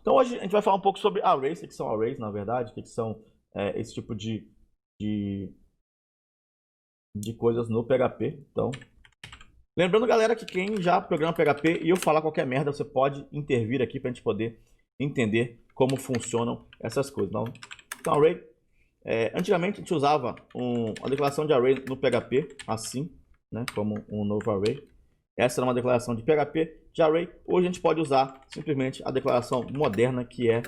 Então hoje a gente vai falar um pouco sobre arrays, o que são arrays, na verdade, o que são esse tipo de coisas no PHP. Então, lembrando, galera, que quem já programa PHP e eu falar qualquer merda, você pode intervir aqui para a gente poder entender como funcionam essas coisas. Então array, antigamente a gente usava a declaração de array no PHP assim, né, como um novo array. Essa era uma declaração de PHP de array. Hoje a gente pode usar simplesmente a declaração moderna, que é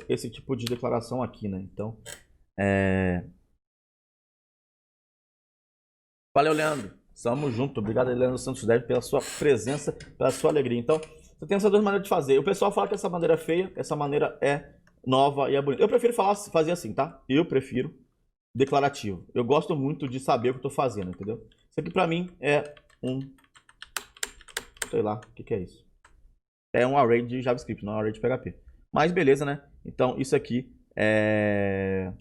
esse tipo de declaração aqui, né? Então, valeu, Leandro. Tamo junto. Obrigado, Leandro Santos Deve, pela sua presença, pela sua alegria. Então, você tem essas duas maneiras de fazer. O pessoal fala que essa maneira é feia, essa maneira é nova e é bonita. Eu prefiro fazer assim, tá? Eu prefiro declarativo. Eu gosto muito de saber o que eu tô fazendo, entendeu? Isso aqui pra mim é sei lá, o que é isso? É um array de JavaScript, não é um array de PHP. Mas beleza, né? Então isso aqui é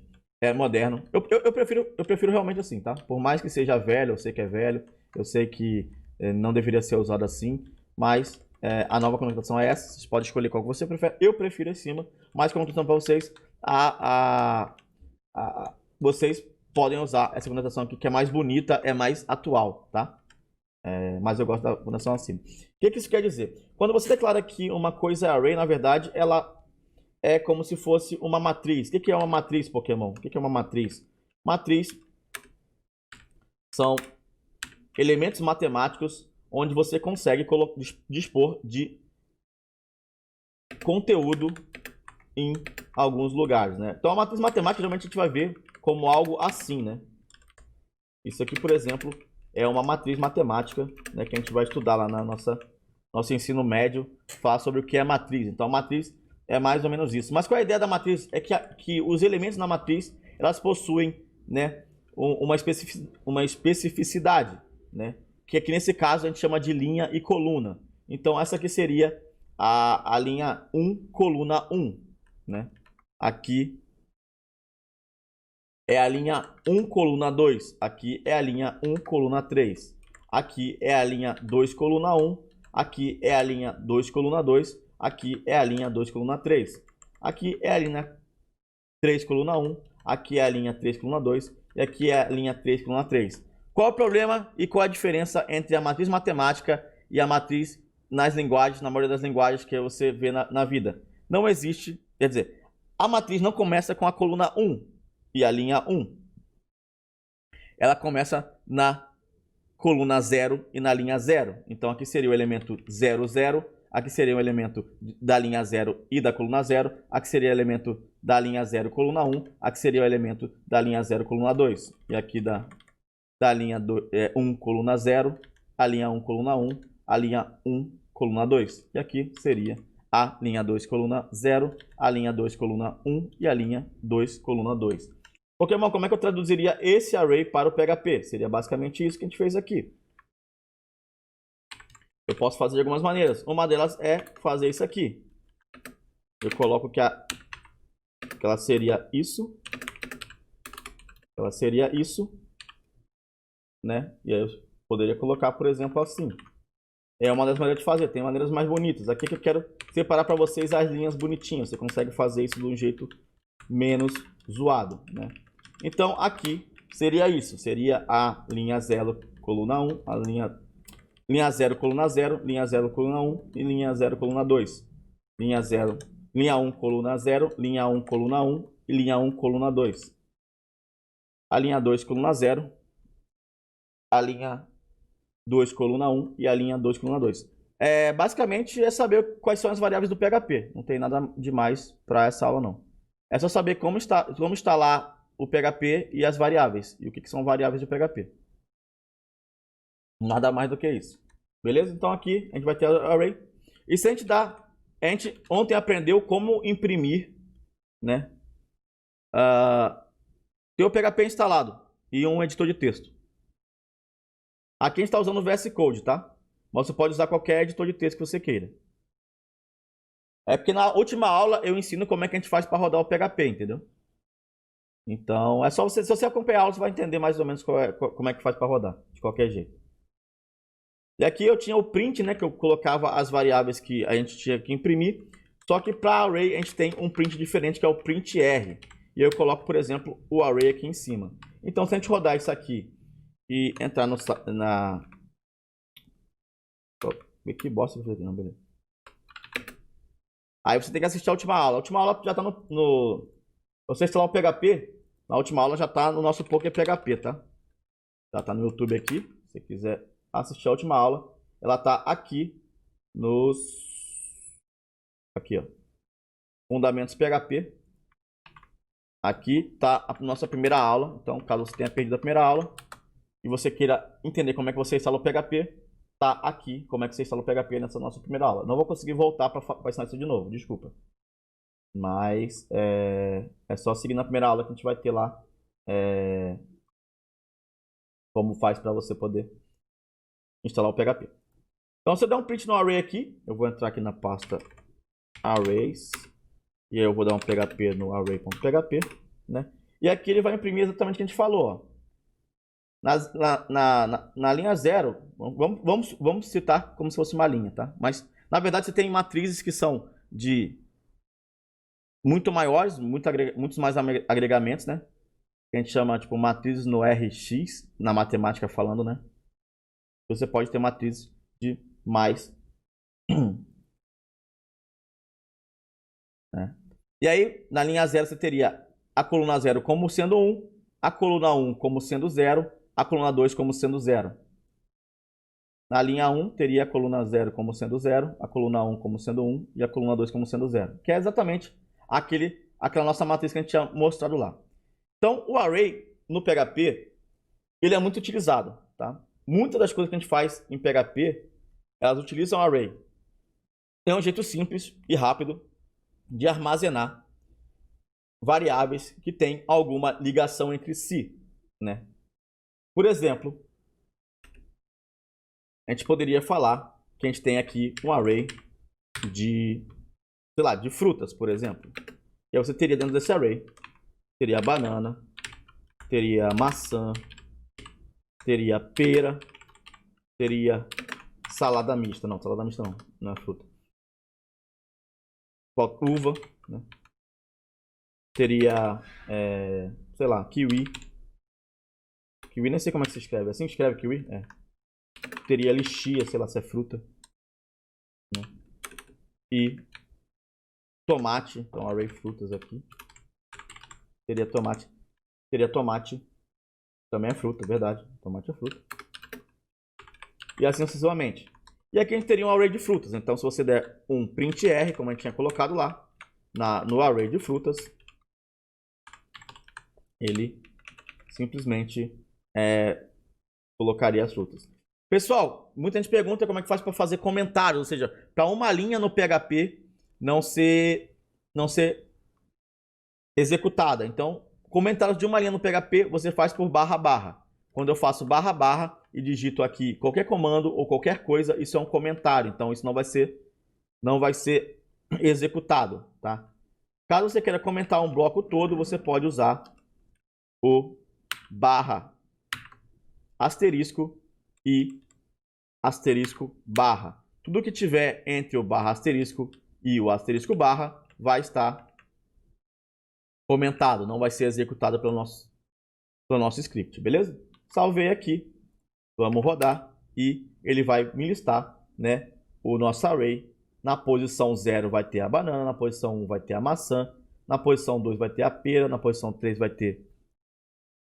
moderno. Eu prefiro realmente assim, tá? Por mais que seja velho, eu sei que é velho, eu sei que não deveria ser usado assim, mas a nova conectação é essa. Vocês podem escolher qual que você prefere. Eu prefiro em cima, mas como eu estou falando para vocês, vocês podem usar essa conectação aqui, que é mais bonita, é mais atual, tá? Mas eu gosto da conexão acima. O que isso quer dizer? Quando você declara que uma coisa é array, na verdade, ela é como se fosse uma matriz. O que é uma matriz, Pokémon? O que é uma matriz? Matriz são elementos matemáticos onde você consegue dispor de conteúdo em alguns lugares, né? Então, a matriz matemática, geralmente, a gente vai ver como algo assim, né? Isso aqui, por exemplo, é uma matriz matemática, né, que a gente vai estudar lá na nosso ensino médio, falar sobre o que é matriz. Então, a matriz é mais ou menos isso. Mas qual é a ideia da matriz? É que os elementos na matriz, elas possuem, né, uma especificidade, né, que aqui nesse caso a gente chama de linha e coluna. Então, essa aqui seria a linha 1, coluna 1, né? Aqui é a linha 1, coluna 2. Aqui é a linha 1, coluna 3. Aqui é a linha 2, coluna 1. Aqui é a linha 2, coluna 2. Aqui é a linha 2, coluna 3. Aqui é a linha 3, coluna 1. Aqui é a linha 3, coluna 2. E aqui é a linha 3, coluna 3. Qual é o problema e qual é a diferença entre a matriz matemática e a matriz nas linguagens, na maioria das linguagens que você vê na vida? Não existe, quer dizer, a matriz não começa com a coluna 1 e a linha 1. Ela começa na coluna 0 e na linha 0. Então aqui seria o elemento 0, 0. Aqui seria o elemento da linha 0 e da coluna 0. Aqui seria o elemento da linha 0, coluna 1. Aqui seria o elemento da linha 0, coluna 2. E aqui da linha 1, coluna 0. A linha 1, coluna 1. A linha 1, coluna 2. E aqui seria a linha 2, coluna 0. A linha 2, coluna 1. E a linha 2, coluna 2. Pokémon, como é que eu traduziria esse array para o PHP? Seria basicamente isso que a gente fez aqui. Eu posso fazer de algumas maneiras. Uma delas é fazer isso aqui. Eu coloco que ela seria isso. Ela seria isso. Né? E aí eu poderia colocar, por exemplo, assim. É uma das maneiras de fazer. Tem maneiras mais bonitas. Aqui que eu quero separar para vocês as linhas bonitinhas. Você consegue fazer isso de um jeito menos zoado, né? Então, aqui seria isso. Seria a linha 0, coluna 1, a linha 0, coluna 0, linha 0, coluna 1 e linha 0, coluna 2. Linha 1, coluna 0, linha 1, coluna 1 e linha 1, coluna 2. A linha 2, coluna 0, a linha 2, coluna 1 e a linha 2, coluna 2. Basicamente é saber quais são as variáveis do PHP. Não tem nada demais para essa aula, não. É só saber como instalar o PHP e as variáveis. E o que são variáveis do PHP. Nada mais do que isso. Beleza? Então aqui a gente vai ter o array. E se a gente ontem aprendeu como imprimir, né? Ter o PHP instalado e um editor de texto. Aqui a gente está usando o VS Code, tá? Mas você pode usar qualquer editor de texto que você queira. É porque na última aula eu ensino como é que a gente faz para rodar o PHP, entendeu? Então, é só você, se você acompanhar a aula, você vai entender mais ou menos como é que faz para rodar, de qualquer jeito. E aqui eu tinha o print, né, que eu colocava as variáveis que a gente tinha que imprimir. Só que para array a gente tem um print diferente, que é o print R. E eu coloco, por exemplo, o array aqui em cima. Então, se a gente rodar isso aqui e entrar na... Que bosta que eu fiz aqui, não, beleza. Aí você tem que assistir a última aula. A última aula já está no... Você instalar o PHP, na última aula já está no nosso Poker PHP, tá? Já está no YouTube aqui. Se você quiser assistir a última aula, ela está aqui nos... Aqui, ó. Fundamentos PHP. Aqui está a nossa primeira aula. Então, caso você tenha perdido a primeira aula e você queira entender como é que você instala o PHP, tá aqui como é que você instala o PHP nessa nossa primeira aula. Não vou conseguir voltar para ensinar isso de novo, desculpa. Mas é só seguir na primeira aula que a gente vai ter lá como faz para você poder instalar o PHP. Então, você dá um print no array aqui. Eu vou entrar aqui na pasta arrays. E aí eu vou dar um PHP no array.php, né? E aqui ele vai imprimir exatamente o que a gente falou, ó. Na linha 0, vamos citar como se fosse uma linha, tá? Mas, na verdade, você tem matrizes que são de muito maiores, muitos mais agregamentos, né? Que a gente chama, tipo, matrizes no Rx, na matemática falando, né? Você pode ter matrizes de mais... né? E aí, na linha 0, você teria a coluna 0 como sendo 1, a coluna 1 como sendo 0, a coluna 2 como sendo 0. Na linha 1, teria a coluna 0 como sendo 0, a coluna 1 como sendo 1 e a coluna 2 como sendo 0. Que é exatamente aquela nossa matriz que a gente tinha mostrado lá. Então, o array no PHP, ele é muito utilizado, tá? Muitas das coisas que a gente faz em PHP, elas utilizam o array. É um jeito simples e rápido de armazenar variáveis que têm alguma ligação entre si, né? Por exemplo, a gente poderia falar que a gente tem aqui um array de, sei lá, de frutas, por exemplo. E aí você teria dentro desse array, teria banana, teria maçã, teria pera, teria salada mista. Não, salada mista não é fruta. Uva, né? Teria, sei lá, kiwi. Kiwi, nem sei como é que se escreve. Assim que escreve kiwi? É. Teria lixia, sei lá se é fruta. Né? E tomate. Então, array frutas aqui. Teria tomate. Teria tomate. Também é fruta, verdade. Tomate é fruta. E assim sucessivamente. E aqui a gente teria um array de frutas. Então, se você der um print R, como a gente tinha colocado lá, no array de frutas, ele simplesmente colocaria as frutas. Pessoal, muita gente pergunta como é que faz para fazer comentários, ou seja, para uma linha no PHP não ser executada. Então, comentários de uma linha no PHP você faz por barra. Quando eu faço barra e digito aqui qualquer comando ou qualquer coisa, isso é um comentário. Então, isso não vai ser executado, tá? Caso você queira comentar um bloco todo, você pode usar o barra asterisco e asterisco barra. Tudo que tiver entre o barra asterisco e o asterisco barra vai estar comentado, não vai ser executado pelo nosso script, beleza? Salvei aqui, vamos rodar e ele vai me listar, né, o nosso array. Na posição 0 vai ter a banana, na posição 1 vai ter a maçã, na posição 2 vai ter a pera, na posição 3 vai ter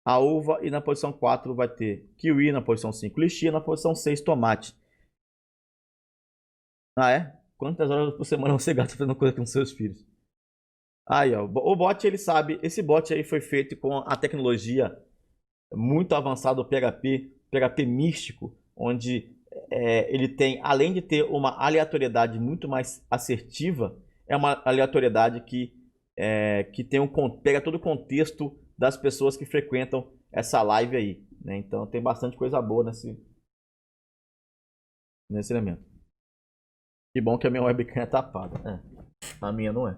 a uva e na posição 4 vai ter kiwi, na posição 5 lixia, na posição 6 tomate. Ah, é? Quantas horas por semana você gasta fazendo coisa com seus filhos? Aí, ó, o bot, ele sabe, esse bot aí foi feito com a tecnologia muito avançada do PHP místico, onde ele tem, além de ter uma aleatoriedade muito mais assertiva, é uma aleatoriedade que pega todo o contexto das pessoas que frequentam essa live aí, né? Então tem bastante coisa boa nesse elemento. Que bom que a minha webcam é tapada. A minha não é.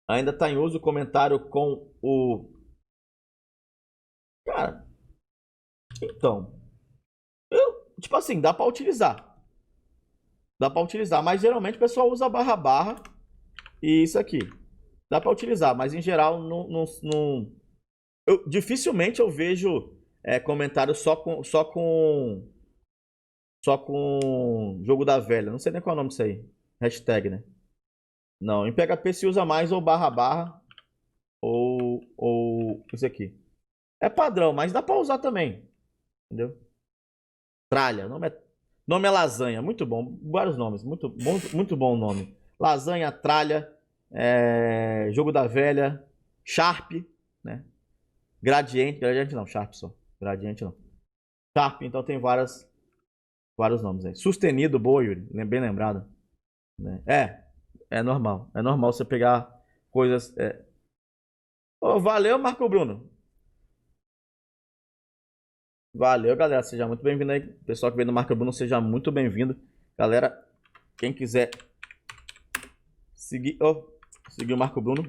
Ainda está em uso o comentário com o... Cara, então... tipo assim, dá para utilizar. Dá para utilizar, mas geralmente o pessoal usa barra barra e isso aqui. Dá para utilizar, mas em geral dificilmente eu vejo comentário só com jogo da velha. Não sei nem qual é o nome disso aí. Hashtag, né? Não, em PHP se usa mais ou barra barra ou isso aqui. É padrão, mas dá pra usar também. Entendeu? Tralha, nome é lasanha. Muito bom. Vários nomes. Muito bom o nome. Lasanha, tralha, jogo da velha, Sharp, né? Gradiente não, Sharp só. Gradiente não. Sharp, então tem vários nomes aí. Sustenido, boa, Yuri. Bem lembrado. Né? É normal. É normal você pegar coisas. Oh, valeu, Marco Bruno. Valeu, galera. Seja muito bem-vindo aí. Pessoal que veio do Marco Bruno, seja muito bem-vindo. Galera, quem quiser seguir o Marco Bruno,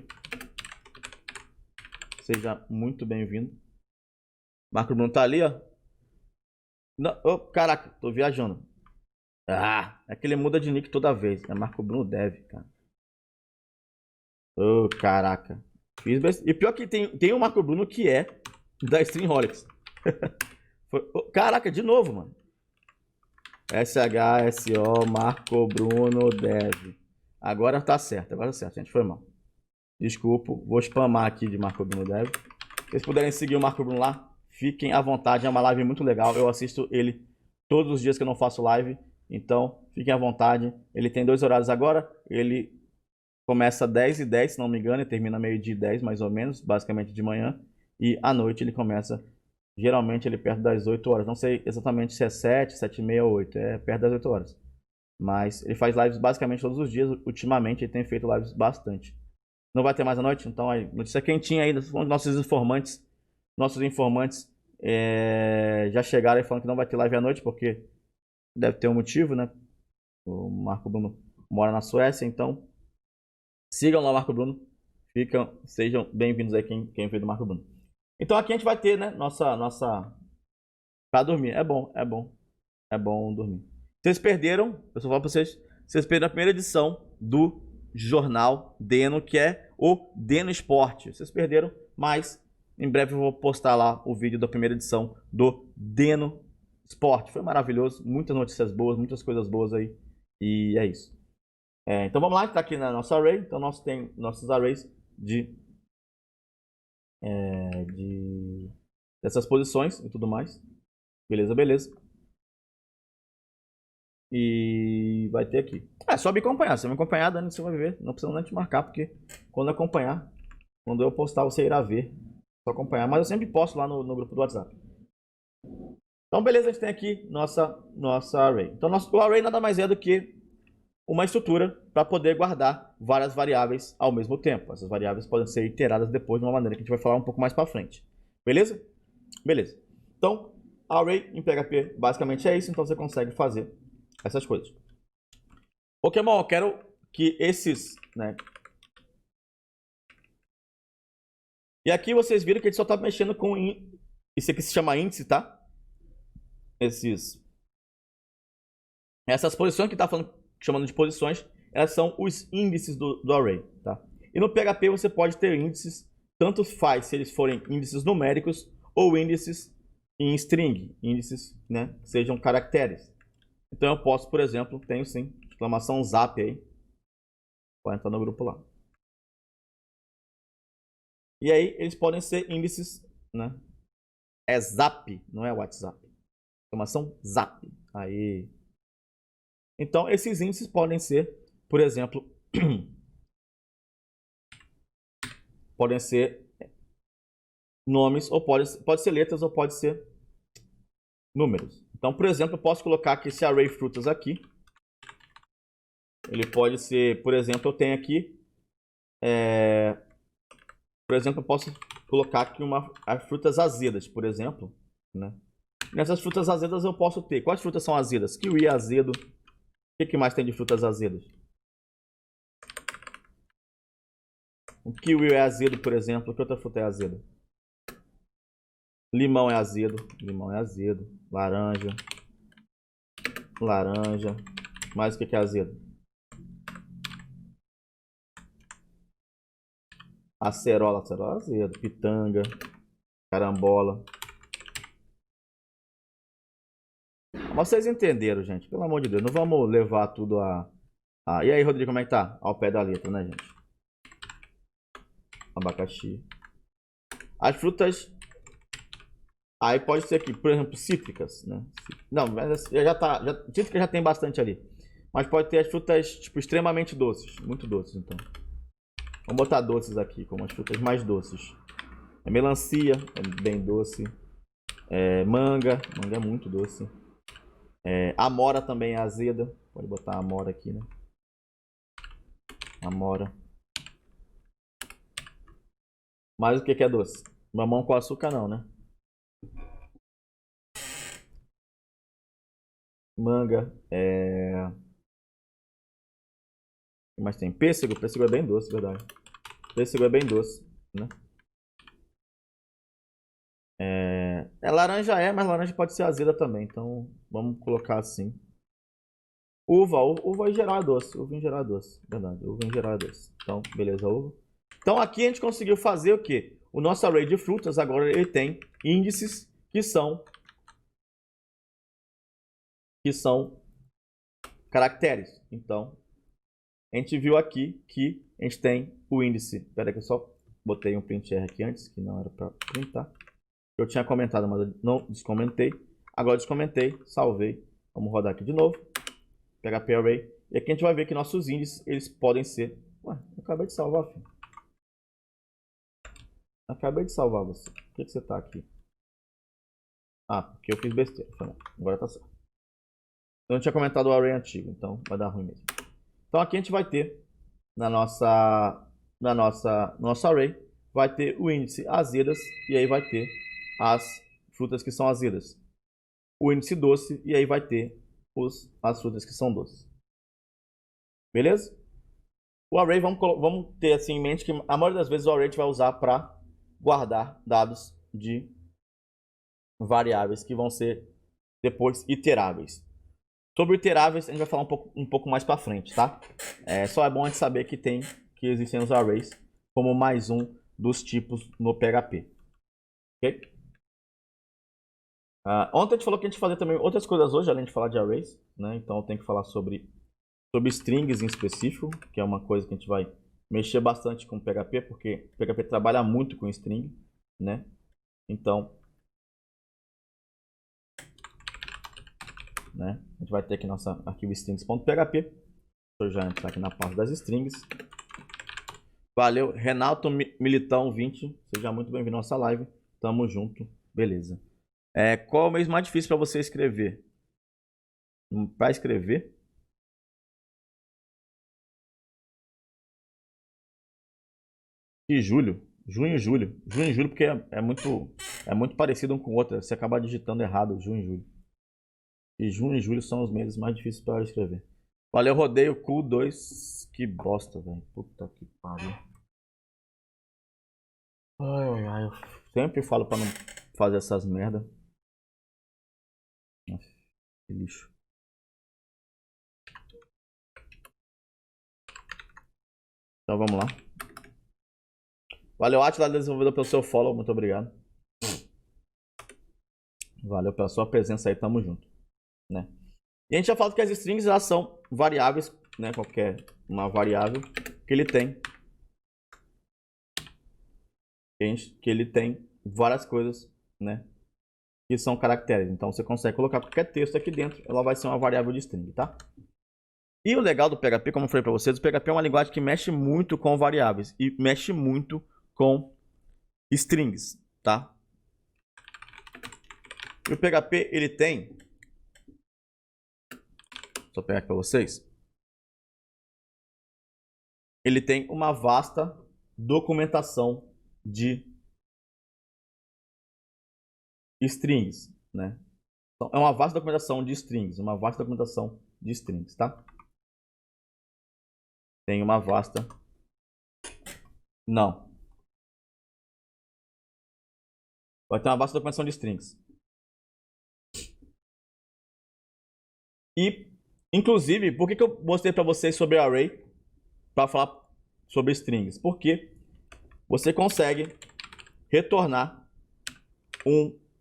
seja muito bem-vindo. Marco Bruno tá ali, ó. Não, caraca, tô viajando. É que ele muda de nick toda vez. É Marco Bruno Dev, cara. Caraca. E pior que tem um Marco Bruno que é da Streamholics. Caraca, de novo, mano. SHSO Marco Bruno Dev. Agora tá certo, gente. Foi mal. Desculpa, vou spamar aqui de Marco Bruno Dev. Se vocês puderem seguir o Marco Bruno lá, fiquem à vontade. É uma live muito legal. Eu assisto ele todos os dias que eu não faço live. Então, fiquem à vontade. Ele tem 2 horários agora. Ele começa 10h10, se não me engano, e termina meio-dia 10, mais ou menos, basicamente de manhã. E à noite ele começa, geralmente ele perto das 8 horas. Não sei exatamente se é 7, 7h30 ou 8, é perto das 8 horas. Mas ele faz lives basicamente todos os dias. Ultimamente ele tem feito lives bastante. Não vai ter mais à noite? Então aí, notícia quentinha aí, nossos informantes já chegaram aí falando que não vai ter live à noite, porque deve ter um motivo, né? O Marco Bruno mora na Suécia, então sigam lá o Marco Bruno. Sejam bem-vindos aí quem veio do Marco Bruno. Então aqui a gente vai ter, né, nossa para dormir. É bom dormir. Vocês perderam, eu só falo pra vocês perderam a primeira edição do jornal Deno, que é o Deno Esporte. Vocês perderam, mas em breve eu vou postar lá o vídeo da primeira edição do Deno Esporte. Foi maravilhoso, muitas notícias boas, muitas coisas boas aí. E é isso. Então vamos lá, que tá aqui na nossa array. Então nós temos nossos arrays dessas posições e tudo mais. Beleza. E vai ter aqui. Só me acompanhar. Se me acompanhar, Dani, você vai ver. Não precisa nem te marcar, porque quando eu postar, você irá ver. Só acompanhar. Mas eu sempre posto lá no grupo do WhatsApp. Então, beleza, a gente tem aqui nossa array. Então, o array nada mais é do que uma estrutura para poder guardar várias variáveis ao mesmo tempo. Essas variáveis podem ser iteradas depois de uma maneira que a gente vai falar um pouco mais para frente. Beleza? Beleza. Então, array em PHP basicamente é isso. Então, você consegue fazer essas coisas. Pokémon, eu quero que esses, né? E aqui vocês viram que ele só está mexendo com isso aqui se chama índice, tá? Essas posições que está chamando de posições, elas são os índices do array, tá? E no PHP você pode ter índices, tanto faz se eles forem índices numéricos ou índices em string, índices, né, que sejam caracteres. Então eu posso, por exemplo, tenho sim, exclamação zap aí. Pode entrar no grupo lá. E aí eles podem ser índices, né? É zap, não é WhatsApp. Exclamação zap. Aí. Então esses índices podem ser, por exemplo, podem ser nomes, ou pode ser letras, ou pode ser números. Então, por exemplo, eu posso colocar aqui esse array frutas aqui. Ele pode ser, por exemplo, eu tenho aqui, por exemplo, eu posso colocar aqui as frutas azedas, por exemplo, né? Nessas frutas azedas eu posso ter, quais frutas são azedas? Kiwi é azedo. O que mais tem de frutas azedas? O kiwi é azedo, por exemplo. Que outra fruta é azeda? Limão é azedo. Laranja. Mais o que é azedo? Acerola é azedo. Pitanga, carambola. Mas vocês entenderam, gente. Pelo amor de Deus. Não vamos levar tudo a... E aí, Rodrigo, como é que tá? Ao pé da letra, né, gente? Abacaxi. As frutas... Aí pode ser aqui, por exemplo, cítricas, né? Não, mas já tá... Cítrica já tem bastante ali. Mas pode ter as frutas, tipo, extremamente doces. Muito doces, então. Vamos botar doces aqui, como as frutas mais doces. Melancia, é bem doce. Manga é muito doce. Amora também é azeda. Pode botar amora aqui, né? Amora. Mas o que é doce? Mamão com açúcar não, né? Manga. O que mais tem? Pêssego. Pêssego é bem doce, verdade. Pêssego é bem doce, né? Laranja mas laranja pode ser azeda também. Então, vamos colocar assim. Uva em geral é doce. Uva em geral é doce. Verdade, uva em geral é doce. Então, beleza, uva. Então, aqui a gente conseguiu fazer o quê? O nosso array de frutas, agora ele tem índices que são caracteres. Então, a gente viu aqui que a gente tem o índice. Espera aí que eu só botei um print R aqui antes, que não era para printar. Eu tinha comentado, mas eu não descomentei. Agora descomentei, salvei. Vamos rodar aqui de novo. PHP Array. E aqui a gente vai ver que nossos índices, eles podem ser... Ué, eu acabei de salvar, filho. Acabei de salvar você. Por que você tá aqui? Ah, porque eu fiz besteira. Agora tá certo. Eu não tinha comentado o array antigo, então vai dar ruim mesmo. Então aqui a gente vai ter nosso array, vai ter o índice azedas e aí vai ter as frutas que são azedas. O índice doce e aí vai ter as frutas que são doces. Beleza? O array, vamos ter assim em mente que a maioria das vezes o array a gente vai usar para guardar dados de variáveis que vão ser depois iteráveis. Sobre iteráveis a gente vai falar um pouco mais para frente, tá? Só é bom a gente saber que existem os arrays como mais um dos tipos no PHP. Ok? Ontem a gente falou que a gente fazer também outras coisas hoje, além de falar de arrays, né? Então eu tenho que falar sobre strings em específico, que é uma coisa que a gente vai mexer bastante com o PHP, porque o PHP trabalha muito com string, né? Então, né? A gente vai ter aqui nosso arquivo strings.php. Deixa eu já entrar aqui na parte das strings. Valeu, Renato Militão 20. Seja muito bem-vindo à nossa live. Tamo junto. Beleza. Qual é o mês mais difícil para você escrever? Para escrever? E julho. Junho e julho. Junho e julho porque é muito parecido um com o outro. Você acaba digitando errado junho e julho. E junho e julho são os meses mais difíceis para escrever. Valeu, rodeio Q2. Que bosta, velho. Puta que pariu. Ai, eu sempre falo para não fazer essas merda. Que lixo. Então vamos lá. Valeu, Atila Desenvolvedor, pelo seu follow. Muito obrigado. Valeu pela sua presença aí. Tamo junto. Né? E a gente já falou que as strings elas são variáveis, né? Qualquer uma variável que ele tem. Que ele tem várias coisas, né? Que são caracteres. Então você consegue colocar qualquer texto aqui dentro, ela vai ser uma variável de string, tá? E o legal do PHP, como eu falei para vocês, o PHP é uma linguagem que mexe muito com variáveis e mexe muito com strings, tá? E o PHP, ele tem... Deixa eu pegar aqui para vocês. Ele tem uma vasta documentação de strings, né? Então, é uma vasta documentação de strings, tá? Tem uma vasta... Não. Vai ter uma vasta documentação de strings. E Inclusive, por que eu mostrei para vocês sobre array para falar sobre strings? Porque você consegue retornar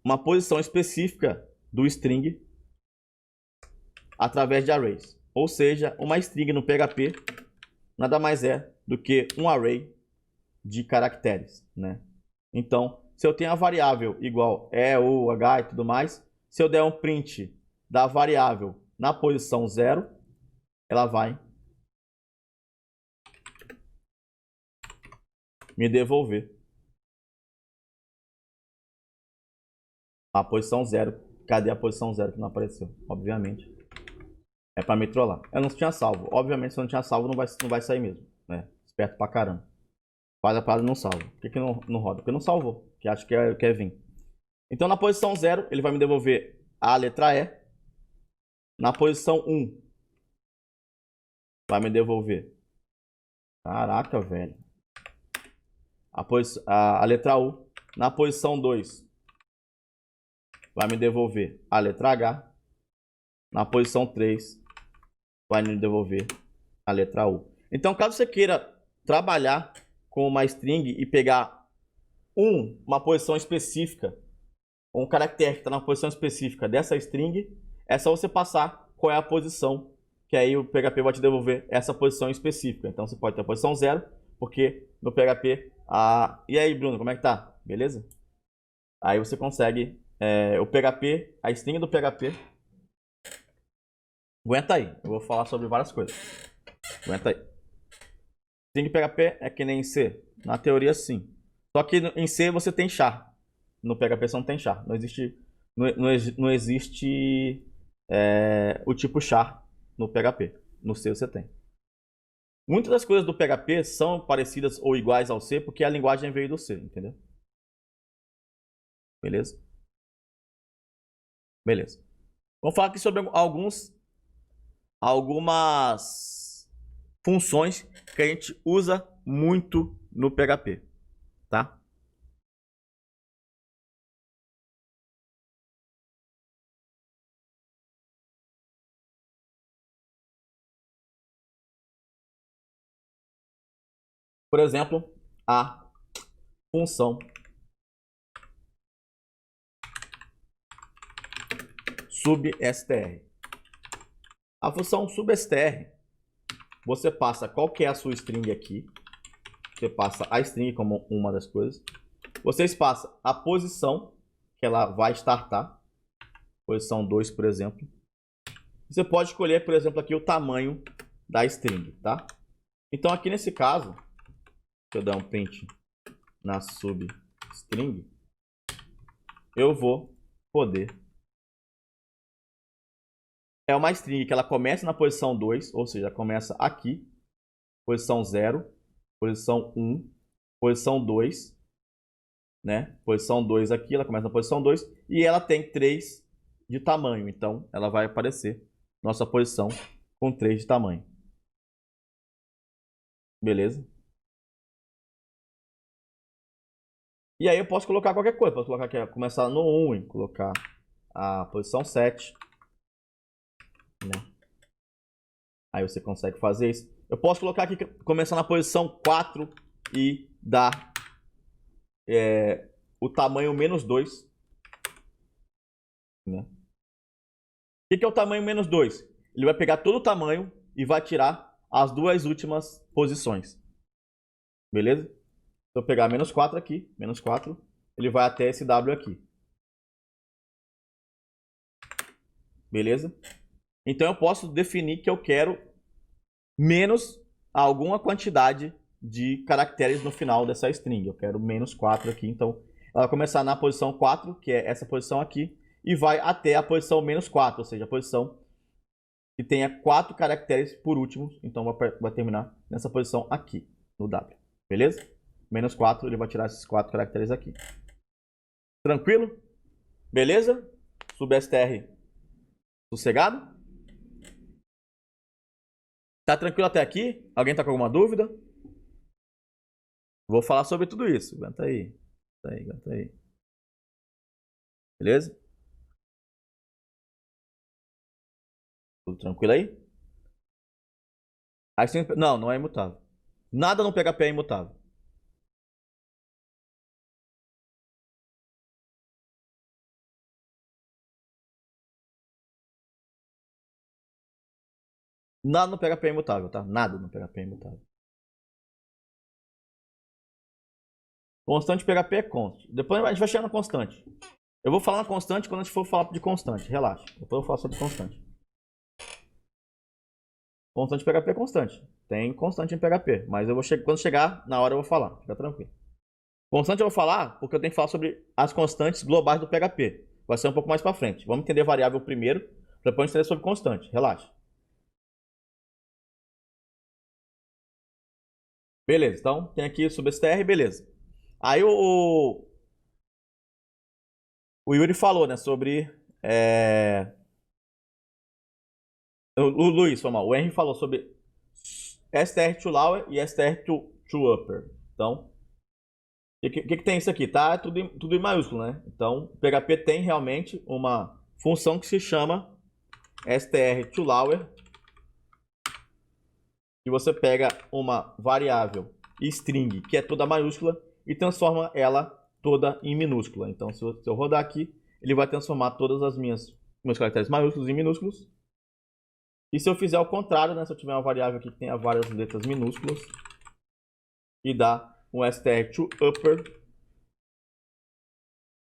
uma posição específica do string através de arrays. Ou seja, uma string no PHP nada mais é do que um array de caracteres, né? Então, se eu tenho a variável igual ou, h e tudo mais, se eu der um print da variável na posição 0, ela vai me devolver a posição 0. Cadê a posição 0 que não apareceu? Obviamente. É para me trollar. Eu não tinha salvo. Obviamente, se eu não tinha salvo, não vai sair mesmo. Né? Esperto pra caramba. Faz a parada e não salva. Por que não roda? Porque não salvou. Que acho que quer vir. Então, na posição 0, ele vai me devolver a letra E. Na posição 1, vai me devolver. Caraca, velho. A letra U. Na posição 2, vai me devolver a letra H. Na posição 3, vai me devolver a letra U. Então, caso você queira trabalhar com uma string e pegar uma posição específica, um caractere que está na posição específica dessa string, é só você passar qual é a posição, que aí o PHP vai te devolver essa posição específica. Então, você pode ter a posição 0, porque no PHP... E aí, Bruno, como é que tá? Beleza? Aí você consegue... o PHP, a string do PHP... Aguenta aí, eu vou falar sobre várias coisas. Aguenta aí. String PHP é que nem em C? Na teoria, sim. Só que em C você tem char. No PHP você não tem char. Não existe o tipo char no PHP. No C você tem. Muitas das coisas do PHP são parecidas ou iguais ao C porque a linguagem veio do C, entendeu? Beleza? Beleza. Vamos falar aqui sobre algumas funções que a gente usa muito no PHP, tá? Por exemplo, a função substr. A função substr, você passa qual que é a sua string aqui. Você passa a string como uma das coisas. Vocês passam a posição que ela vai startar. Posição 2, por exemplo. Você pode escolher, por exemplo, aqui o tamanho da string, tá? Então, aqui nesse caso, se eu der um print na substring, eu vou poder... É uma string que ela começa na posição 2, ou seja, começa aqui, posição 0, posição 1, posição 2, né? Posição 2 aqui, ela começa na posição 2, e ela tem 3 de tamanho, então ela vai aparecer nossa posição com 3 de tamanho. Beleza? E aí eu posso colocar qualquer coisa, posso colocar aqui, começar no 1 e colocar a posição 7, né? Aí você consegue fazer isso. Eu posso colocar aqui, começar na posição 4 e dar o tamanho menos 2. Né? O que é o tamanho menos 2? Ele vai pegar todo o tamanho e vai tirar as duas últimas posições. Beleza? Se eu pegar menos 4 aqui, menos 4, ele vai até esse W aqui. Beleza? Então eu posso definir que eu quero menos alguma quantidade de caracteres no final dessa string. Eu quero menos 4 aqui, então ela vai começar na posição 4, que é essa posição aqui, e vai até a posição menos 4, ou seja, a posição que tenha 4 caracteres por último, então vai terminar nessa posição aqui, no W. Beleza? Menos 4, ele vai tirar esses 4 caracteres aqui. Tranquilo? Beleza? Substr sossegado? Tá tranquilo até aqui? Alguém tá com alguma dúvida? Vou falar sobre tudo isso. Aguenta aí. Aguenta aí. Beleza? Tudo tranquilo aí? Não, não é imutável. Nada no PHP é imutável. Nada no PHP é imutável, tá? Nada no PHP é imutável. Constante PHP é const. Depois a gente vai chegar na constante. Eu vou falar na constante quando a gente for falar de constante. Relaxa. Depois eu vou falar sobre constante. Constante PHP é constante. Tem constante em PHP. Mas eu vou quando chegar na hora eu vou falar. Fica tranquilo. Constante eu vou falar porque eu tenho que falar sobre as constantes globais do PHP. Vai ser um pouco mais para frente. Vamos entender variável primeiro, depois a gente entender sobre constante. Relaxa. Beleza, então tem aqui sobre str, beleza. Aí o Yuri falou, né, sobre... O Luiz, foi mal. O Henry falou sobre str to lower e str to upper. Então, o que tem isso aqui? Tá tudo em maiúsculo, né? Então, o PHP tem realmente uma função que se chama str to lower, e você pega uma variável string, que é toda maiúscula, e transforma ela toda em minúscula. Então, se eu rodar aqui, ele vai transformar todas as meus caracteres maiúsculos em minúsculos. E se eu fizer o contrário, né, se eu tiver uma variável aqui que tenha várias letras minúsculas, e dá um str to upper,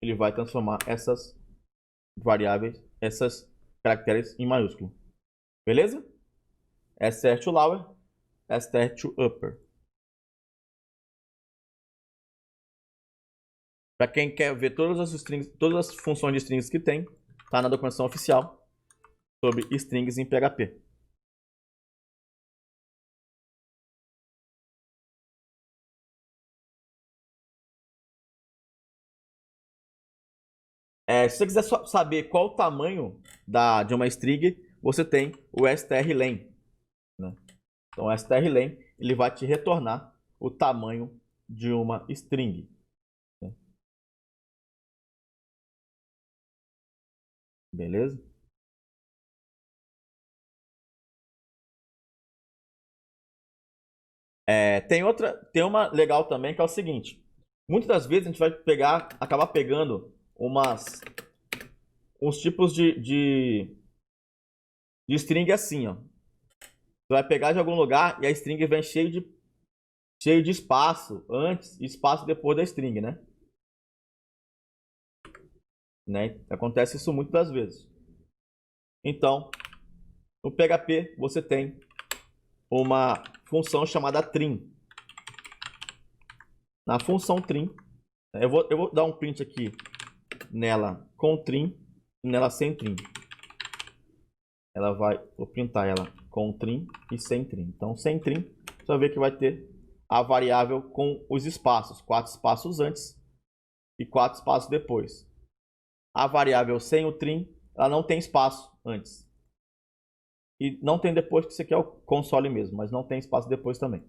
ele vai transformar essas variáveis, esses caracteres em maiúsculo. Beleza? Str to lower, str to upper. Para quem quer ver todas as funções de strings que tem, tá na documentação oficial sobre strings em PHP. Se você quiser saber qual o tamanho de uma string, você tem o strlen, né? Então, o strlen ele vai te retornar o tamanho de uma string, né? Beleza? Tem uma legal também que é o seguinte: muitas das vezes a gente vai acabar pegando uns tipos de string assim, ó. Você vai pegar de algum lugar e a string vem cheio de espaço antes e espaço depois da string, né? Acontece isso muitas das vezes. Então, no PHP você tem uma função chamada trim. Na função trim, eu vou dar um print aqui nela com trim e nela sem trim. Vou printar ela com trim e sem trim. Então, sem trim, você vai ver que vai ter a variável com os espaços. 4 espaços antes e 4 espaços depois. A variável sem o trim, ela não tem espaço antes. E não tem depois, que isso aqui é o console mesmo, mas não tem espaço depois também.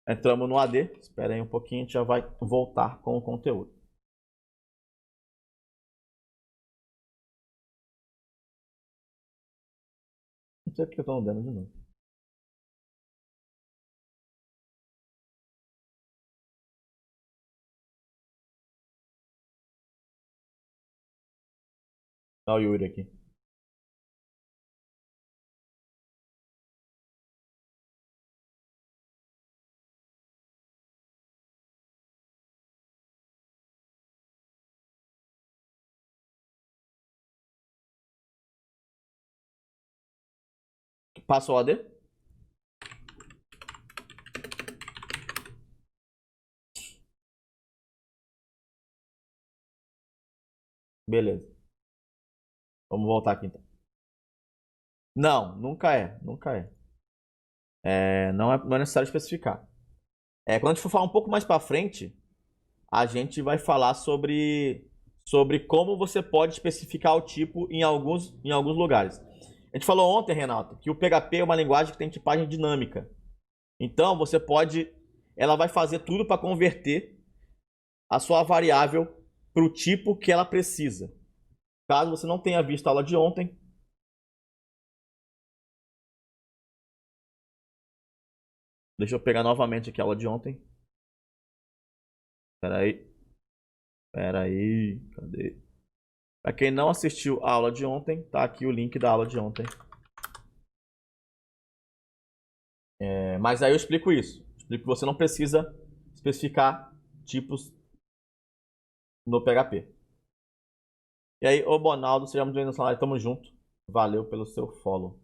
Entramos no AD, espera aí um pouquinho, a gente já vai voltar com o conteúdo. Não sei porque eu estou andando de novo. Olha o Yuri aqui. Passa o AD? Beleza. Vamos voltar aqui então. Não, nunca é. Nunca é. Não é necessário especificar. Quando a gente for falar um pouco mais para frente, a gente vai falar sobre como você pode especificar o tipo em alguns lugares. A gente falou ontem, Renato, que o PHP é uma linguagem que tem tipagem dinâmica. Então, ela vai fazer tudo para converter a sua variável para o tipo que ela precisa. Caso você não tenha visto a aula de ontem, Deixa eu pegar novamente aqui a aula de ontem. Espera aí. Cadê? Para quem não assistiu a aula de ontem, tá aqui o link da aula de ontem. Mas aí eu explico isso. Explico que você não precisa especificar tipos no PHP. E aí, ô Bonaldo, seja muito bem-vindo na live, tamo junto. Valeu pelo seu follow.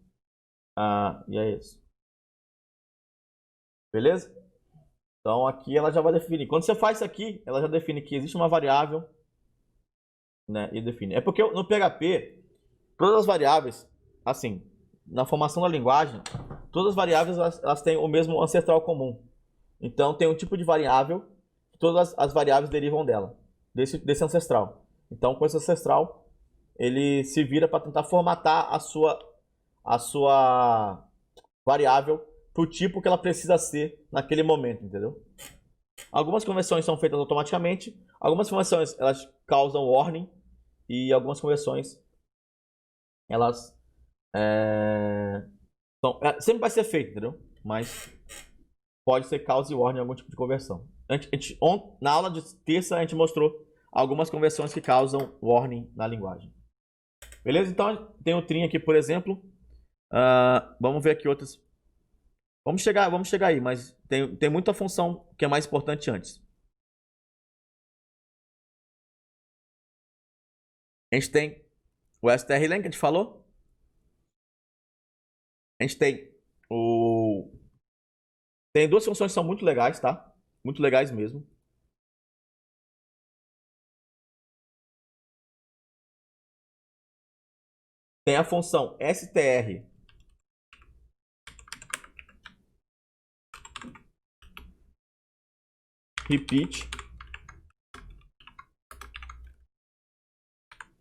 E é isso. Beleza? Então aqui ela já vai definir. Quando você faz isso aqui, ela já define que existe uma variável, né? E define. É porque no PHP, todas as variáveis, assim, na formação da linguagem, todas as variáveis elas têm o mesmo ancestral comum. Então tem um tipo de variável, todas as variáveis derivam dela, desse ancestral. Então com esse ancestral, ele se vira para tentar formatar a sua variável para o tipo que ela precisa ser naquele momento, entendeu? Algumas conversões são feitas automaticamente, algumas conversões elas causam warning e algumas conversões elas sempre vai ser feito, entendeu? Mas pode ser cause warning em algum tipo de conversão. Na aula de terça a gente mostrou algumas conversões que causam warning na linguagem. Beleza? Então tem o trim aqui, por exemplo. Vamos ver aqui outras. Vamos chegar aí, mas tem muita função que é mais importante antes. A gente tem o strlen que a gente falou. A gente tem Tem duas funções que são muito legais, tá? Muito legais mesmo. Tem a função str repeat.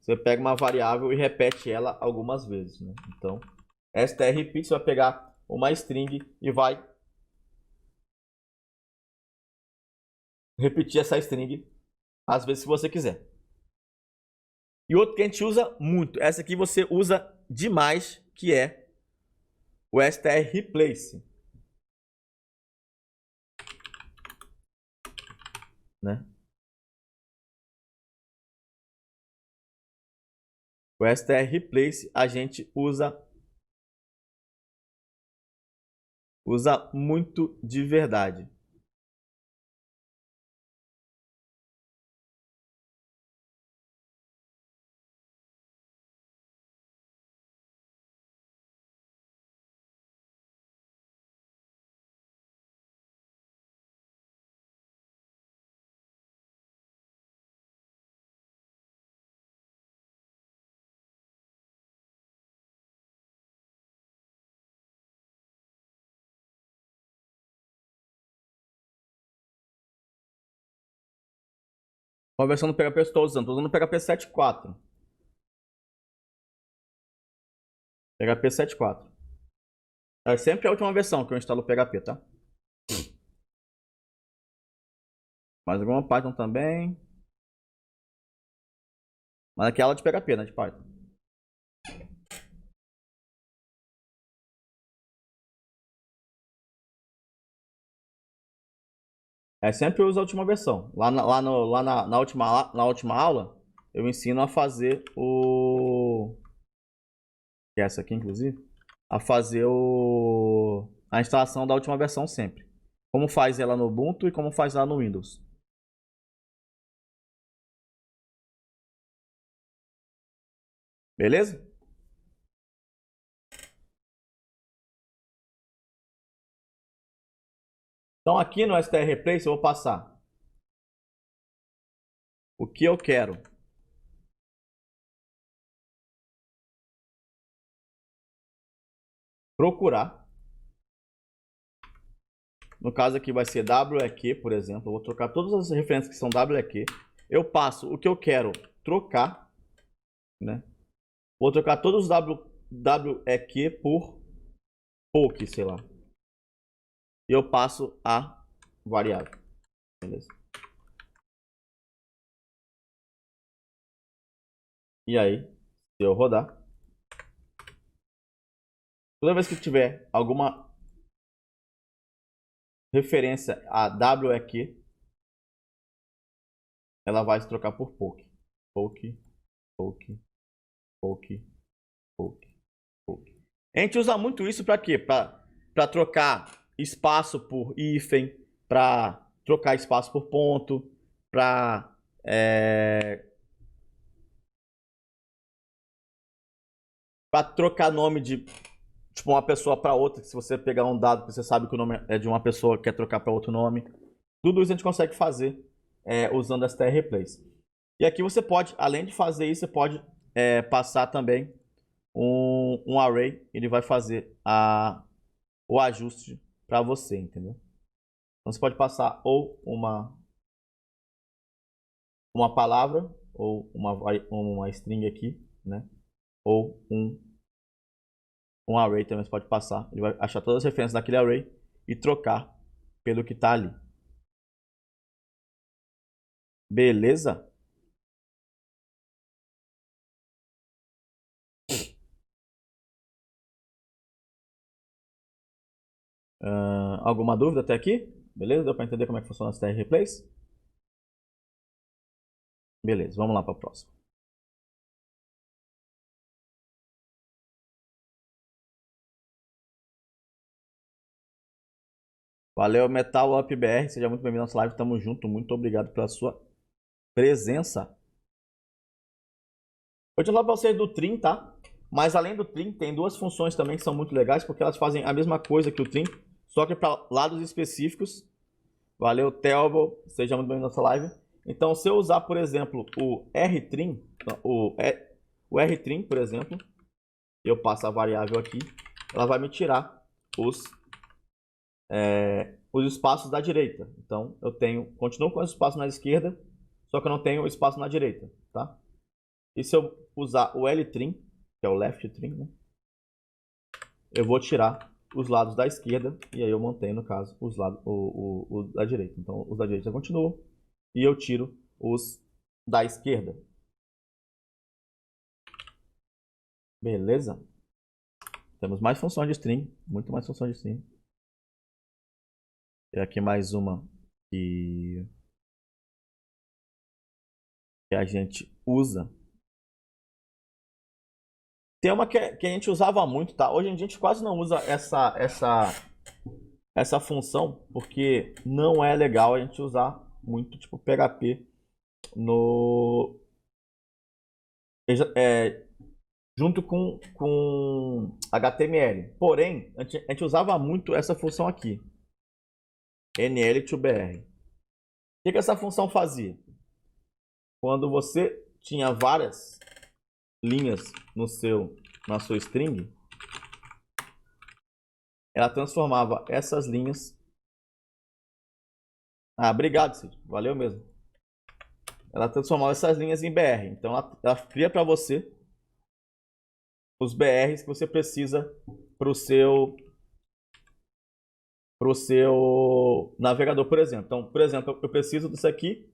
Você pega uma variável e repete ela algumas vezes, né? Então, str repeat, você vai pegar uma string e vai repetir essa string às vezes que você quiser. E outro que a gente usa muito, essa aqui você usa demais, que é o str replace, né? O str replace a gente usa muito de verdade. Qual versão do PHP eu estou usando? Estou usando o PHP 7.4. PHP 7.4. É sempre a última versão que eu instalo o PHP, tá? Mais alguma Python também. Mas aqui é aula de PHP, né? De Python. Sempre eu uso a última versão. Na última aula, eu ensino a fazer que é essa aqui, inclusive. A fazer a instalação da última versão sempre. Como faz ela no Ubuntu e como faz ela no Windows. Beleza? Então aqui no str replace eu vou passar o que eu quero. Procurar. No caso aqui vai ser WEQ, por exemplo. Eu vou trocar todas as referências que são WEQ. Eu passo o que eu quero trocar, né? Vou trocar todos os WEQ por POC, sei lá. E eu passo a variável. Beleza? E aí, se eu rodar, toda vez que tiver alguma referência a WEQ, ela vai se trocar por POC. POC, POC, POC, POC, POC. A gente usa muito isso para quê? Para trocar espaço por hífen, para trocar espaço por ponto, para trocar nome de tipo uma pessoa para outra. Se você pegar um dado que você sabe que o nome é de uma pessoa que quer trocar para outro nome, tudo isso a gente consegue fazer usando as TR Replays. E aqui você pode, além de fazer isso, você pode passar também um array. Ele vai fazer o ajuste para você, entendeu? Então você pode passar ou uma palavra ou uma string aqui, né? Ou um array também você pode passar. Ele vai achar todas as referências daquele array e trocar pelo que está ali. Beleza? Alguma dúvida até aqui? Beleza? Deu para entender como é que funciona as TR Replays? Beleza, vamos lá para a próxima. Valeu, Metal Up BR. Seja muito bem-vindo à nossa live. Tamo junto. Muito obrigado pela sua presença. Vou te falar para vocês do Trim, tá? Mas além do Trim, tem duas funções também que são muito legais, porque elas fazem a mesma coisa que o Trim, só que para lados específicos. Valeu, Telbo. Seja muito bem-vindo à nossa live. Então, se eu usar, por exemplo, o rtrim, o rtrim, por exemplo, eu passo a variável aqui, ela vai me tirar os espaços da direita. Então, eu continuo com os espaços na esquerda, só que eu não tenho espaço na direita, tá? E se eu usar o ltrim, que é o left trim, né? Eu vou tirar os lados da esquerda e aí eu mantenho, no caso, os lados o da direita. Então, os da direita continuam e eu tiro os da esquerda. Beleza? Temos mais funções de string, muito mais funções de string. E aqui mais uma que a gente usa. Tem uma que a gente usava muito, tá? Hoje em dia a gente quase não usa essa função, porque não é legal a gente usar muito, tipo, PHP junto com HTML. Porém, a gente usava muito essa função aqui, NL2BR. O que essa função fazia? Quando você tinha várias linhas na sua string, ela transformava essas linhas. Obrigado, Cid. Valeu mesmo. Ela transformava essas linhas em BR. Então ela cria para você os BRs que você precisa para o seu navegador, por exemplo. Então, por exemplo, eu preciso disso aqui.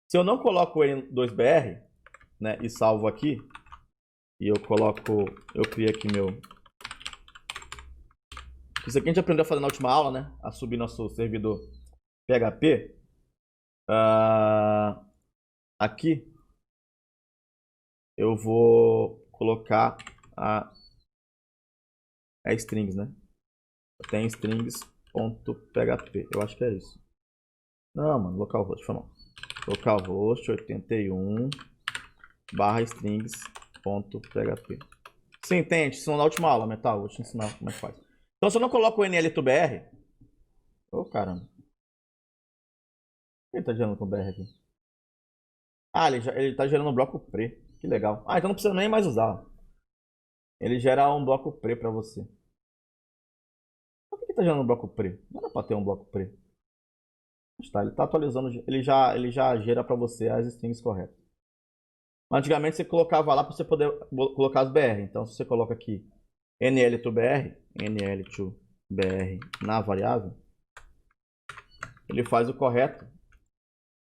Se eu não coloco ele em 2BR, né, e salvo aqui, e eu crio aqui isso aqui a gente aprendeu a fazer na última aula, né? A subir nosso servidor PHP. Aqui eu vou colocar a strings, né? Tem strings.php. Eu acho que é isso. Não, mano, localhost, foi mal. Localhost 81 /strings.php. Sim, entende? Isso na última aula, Metal. Vou te ensinar como é que faz. Então, se eu não coloco o NL2BR... Ô, caramba. Ele tá gerando com BR aqui? Ele tá gerando um bloco pre. Que legal. Então não precisa nem mais usar. Ele gera um bloco pre pra você. Por que tá gerando um bloco pre? Não era pra ter um bloco pre. Ele tá atualizando. Ele já gera pra você as strings corretas. Antigamente você colocava lá pra você poder colocar as BR. Então se você coloca aqui NL2BR na variável, ele faz o correto.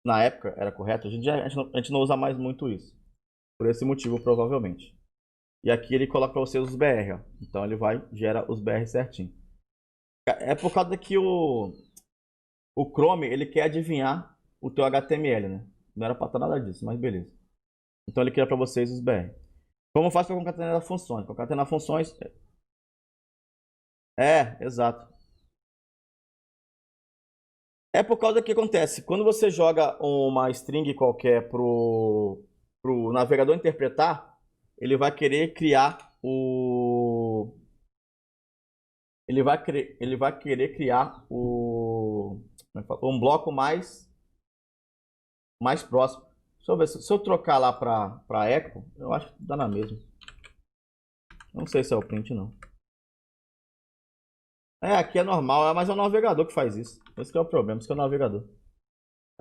Na época era correto. Hoje em dia a gente não usa mais muito isso. Por esse motivo, provavelmente. E aqui ele coloca para você os BR, ó. Então ele gera os BR certinho. É por causa que o Chrome, ele quer adivinhar o teu HTML, né? Não era pra estar nada disso, mas beleza. Então ele cria para vocês os BR. Como faz para concatenar funções? Concatenar funções... exato. É por causa que acontece. Quando você joga uma string qualquer pro navegador interpretar, ele vai querer criar o... Ele vai querer criar um bloco mais próximo. Deixa eu ver, se eu trocar lá para echo, eu acho que dá na mesma. Não sei se é o print, não. Aqui é normal, mas é o navegador que faz isso. Esse que é o problema, esse que é o navegador.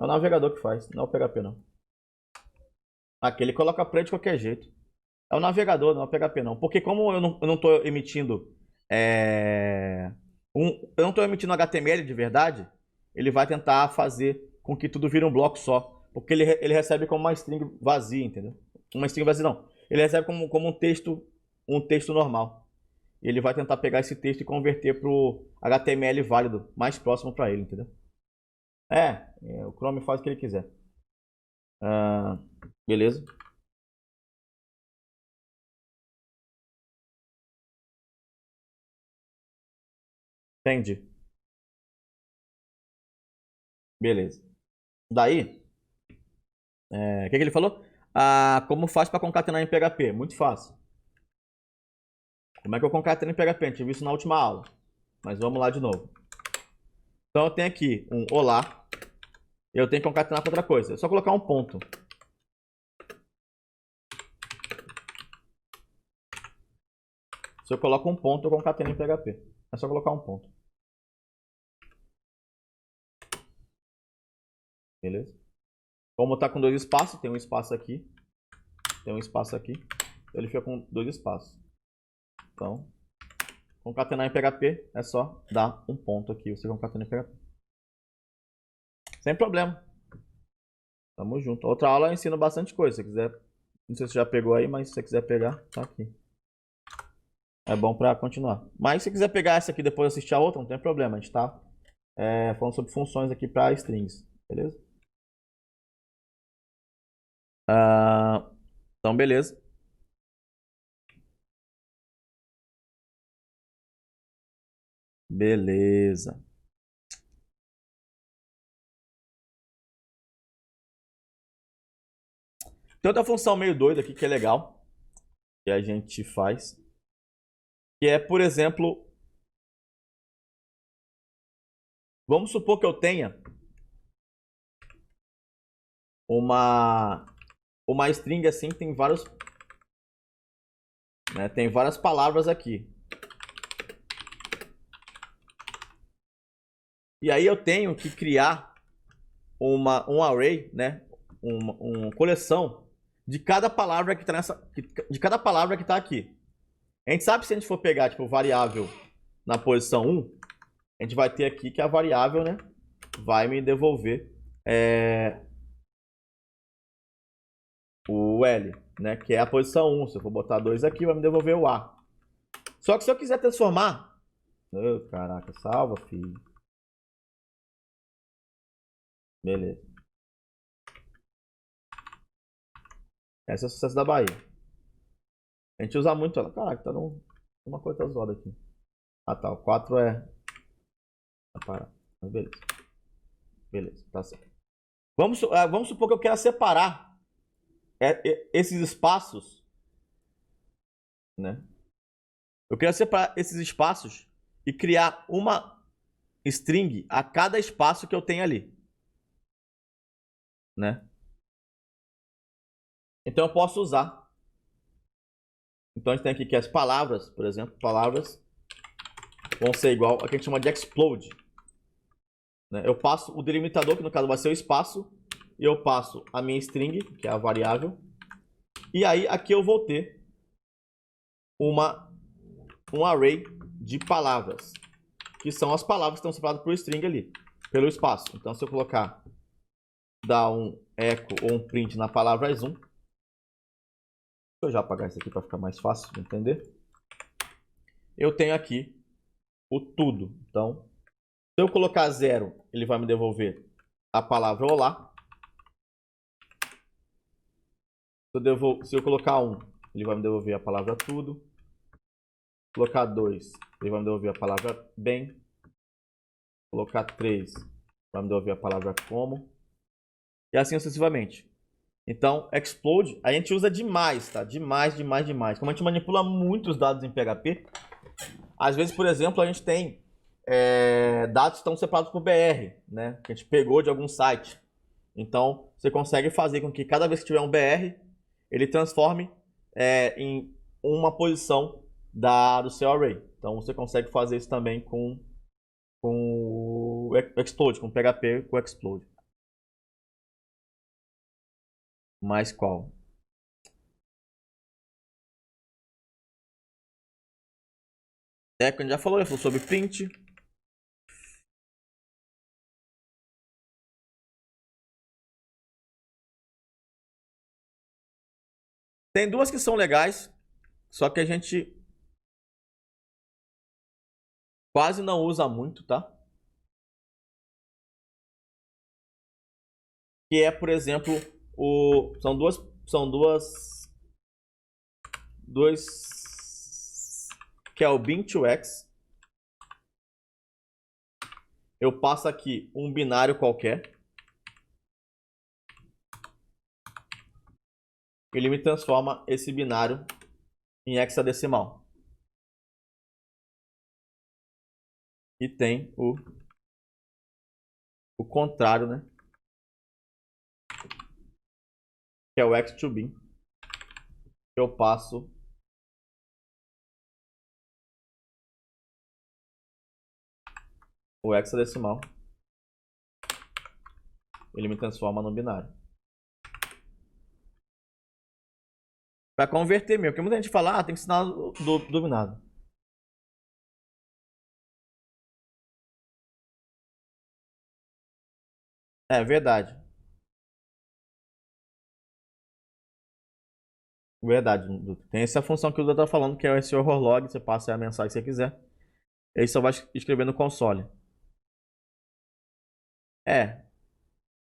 É o navegador que faz, não é o PHP, não. Aqui ele coloca print de qualquer jeito. É o navegador, não é o PHP, não. Porque como eu não estou emitindo... eu não estou emitindo HTML de verdade, ele vai tentar fazer com que tudo vire um bloco só. Porque ele recebe como uma string vazia, entendeu? Uma string vazia, não. Ele recebe como um texto normal. Ele vai tentar pegar esse texto e converter para o HTML válido, mais próximo para ele, entendeu? O Chrome faz o que ele quiser. Beleza. Entendi. Beleza. Daí, o que ele falou? Como faz para concatenar em PHP? Muito fácil. Como é que eu concateno em PHP? A gente viu isso na última aula. Mas vamos lá de novo. Então eu tenho aqui um olá. Eu tenho que concatenar com outra coisa. É só colocar um ponto. Se eu coloco um ponto, eu concateno em PHP. É só colocar um ponto. Beleza? Como está com 2 espaços, tem um espaço aqui. Tem um espaço aqui. Ele fica com 2 espaços. Então, concatenar em PHP é só dar um ponto aqui. Você concatena em PHP. Sem problema. Tamo junto. Outra aula eu ensino bastante coisa. Se você quiser, não sei se você já pegou aí, mas se você quiser pegar, tá aqui. É bom pra continuar. Mas se você quiser pegar essa aqui depois assistir a outra, não tem problema. A gente tá falando sobre funções aqui para strings. Beleza? Então, beleza. Beleza. Tem outra função meio doida aqui que é legal. Que a gente faz. Que é, por exemplo... Vamos supor que eu tenha uma string assim, tem vários... tem várias palavras aqui. E aí eu tenho que criar um array, né? Uma coleção de cada palavra que tá aqui. A gente sabe, se a gente for pegar tipo variável na posição 1, a gente vai ter aqui que a variável, né, vai me devolver o L, né, que é a posição 1. Se eu for botar 2 aqui, vai me devolver o A. Só que se eu quiser transformar... caraca, salva, filho. Beleza. Esse é o sucesso da Bahia. A gente usa muito ela. Caraca, tá uma coisa tá zoada aqui. Tá. O 4 é... Tá parado. Mas beleza. Beleza, tá certo. Vamos supor que eu quero separar esses espaços, né? Eu quero separar esses espaços e criar uma string a cada espaço que eu tenho ali, né? Então eu posso usar. Então a gente tem aqui que as palavras, por exemplo, palavras vão ser igual a que a gente chama de explode, né? Eu passo o delimitador, que no caso vai ser o espaço, e eu passo a minha string, que é a variável, e aí aqui eu vou ter um array de palavras, que são as palavras que estão separadas por string ali, pelo espaço. Então se eu colocar, dar um echo ou um print na palavra zoom, deixa eu já apagar isso aqui para ficar mais fácil de entender. Eu tenho aqui o tudo. Então Se eu colocar 0, ele vai me devolver a palavra olá. Se eu colocar 1, ele vai me devolver a palavra tudo. Colocar 2, ele vai me devolver a palavra bem. Colocar 3, vai me devolver a palavra como. E assim sucessivamente. Então, explode, a gente usa demais, tá? Demais. Como a gente manipula muitos dados em PHP, às vezes, por exemplo, a gente tem dados que estão separados por BR, né? Que a gente pegou de algum site. Então, você consegue fazer com que cada vez que tiver um BR, ele transforme em uma posição do seu array. Então, você consegue fazer isso também com o explode, com PHP com explode. Mais qual? Que a gente já falou sobre print. Tem duas que são legais, só que a gente quase não usa muito, tá? Que é, por exemplo, que é o bin2x. Eu passo aqui um binário qualquer. Ele me transforma esse binário em hexadecimal. E tem o contrário, né? Que é o x2bin. Eu passo o hexadecimal. Ele me transforma no binário. Para converter mesmo, porque muita gente fala, tem que ensinar do binário. É verdade. Verdade. Tem essa função que o Dudu tá falando, que é esse overlog. Você passa a mensagem que você quiser. Ele só vai escrever no console.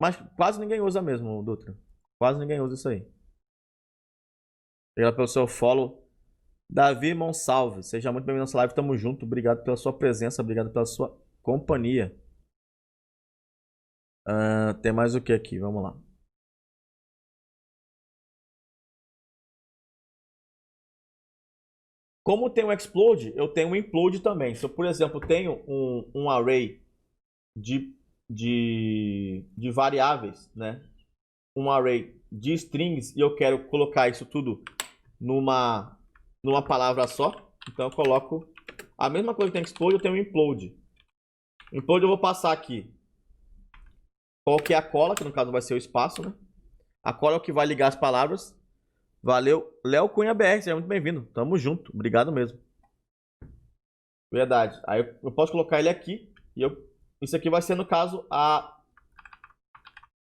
Mas quase ninguém usa mesmo, Dutra. Quase ninguém usa isso aí. Obrigado pelo seu follow. Davi Monsalve, seja muito bem-vindo à nossa live. Tamo junto. Obrigado pela sua presença. Obrigado pela sua companhia. Tem mais o que aqui? Vamos lá. Como tem um explode, eu tenho um implode também. Se eu, por exemplo, tenho um array de variáveis, né? Um array de strings e eu quero colocar isso tudo numa palavra só, então eu coloco a mesma coisa que tem explode, eu tenho um implode. Implode eu vou passar aqui qual que é a cola, que no caso vai ser o espaço, né? A cola é o que vai ligar as palavras. Valeu, Léo Cunha BR, seja muito bem-vindo. Tamo junto, obrigado mesmo. Verdade. Aí eu posso colocar ele aqui e isso aqui vai ser, no caso,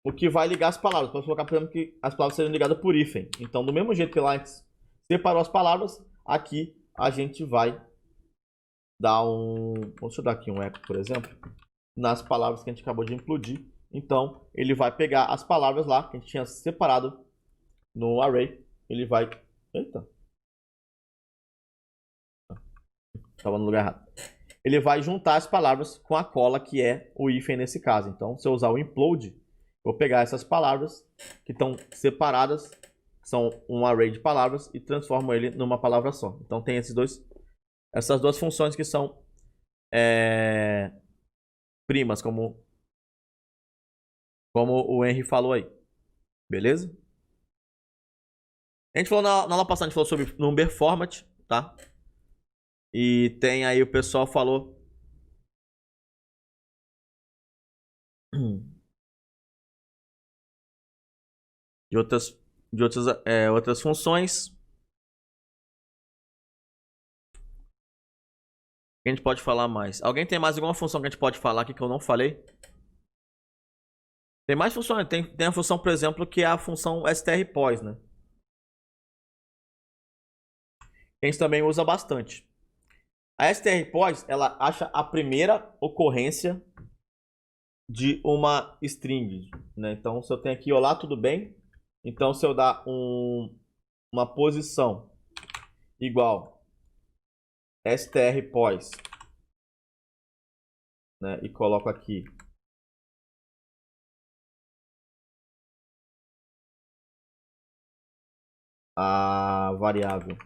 o que vai ligar as palavras. Posso colocar, por exemplo, que as palavras sejam ligadas por hífen. Então, do mesmo jeito que lá antes separou as palavras, aqui a gente vai dar deixa eu dar aqui um eco, por exemplo, nas palavras que a gente acabou de implodir. Então, ele vai pegar as palavras lá que a gente tinha separado no array. Ele vai... Eita. Estava no lugar errado. Ele vai juntar as palavras com a cola, que é o hífen nesse caso. Então, se eu usar o implode, vou pegar essas palavras que estão separadas, que são um array de palavras, e transformo ele numa palavra só. Então, tem essas duas funções que são primas, como o Henry falou aí. Beleza? A gente falou na aula passada, a gente falou sobre number format, tá? E tem aí, o pessoal falou de outras funções. Que a gente pode falar mais. Alguém tem mais alguma função que a gente pode falar aqui que eu não falei? Tem mais funções. Tem a função, por exemplo, que é a função strpos, né? Que a gente também usa bastante. A strPos, ela acha a primeira ocorrência de uma string, né? Então, se eu tenho aqui, olá, tudo bem? Então, se eu dar uma posição igual strPos, né? E coloco aqui a variável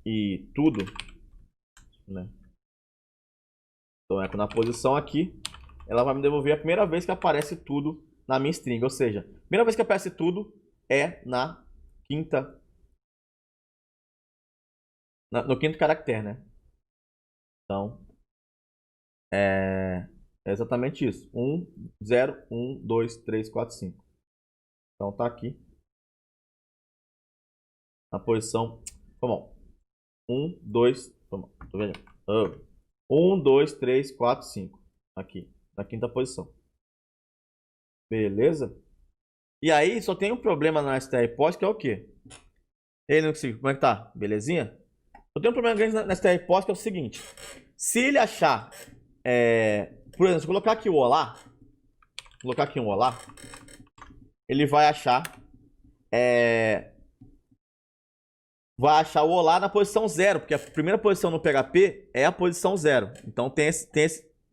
e tudo, né? Então, na posição aqui, ela vai me devolver a primeira vez que aparece tudo na minha string. Ou seja, a primeira vez que aparece tudo é no quinto caractere, né? Então, é exatamente isso. 1, 0, 1, 2, 3, 4, 5. Então, tá aqui. Na posição... Vamos. 1, 2... Vamos. Tô vendo. 1, 2, 3, 4, 5. Aqui. Na quinta posição. Beleza? E aí, só tem um problema na strPos, que é o quê? Ele não conseguiu. Como é que tá? Belezinha? Eu tenho um problema grande na strPos, que é o seguinte. Se ele achar... por exemplo, se eu colocar aqui o olá... Colocar aqui um olá... Ele vai achar... vai achar o olá na posição 0, porque a primeira posição no PHP é a posição 0. Então tem esse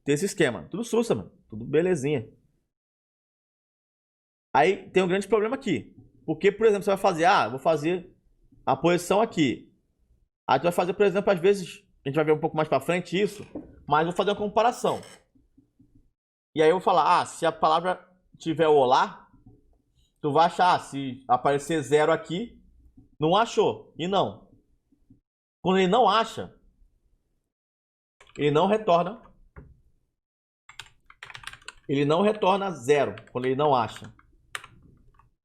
esquema. Tudo sussa, mano. Tudo belezinha. Aí tem um grande problema aqui. Porque, por exemplo, você vai fazer... vou fazer a posição aqui. Aí tu vai fazer, por exemplo, às vezes... A gente vai ver um pouco mais pra frente isso. Mas vou fazer uma comparação. E aí eu vou falar... se a palavra tiver o olá... Tu vai achar... se aparecer 0 aqui... Não achou. E não. Quando ele não acha, ele não retorna. Ele não retorna 0 quando ele não acha.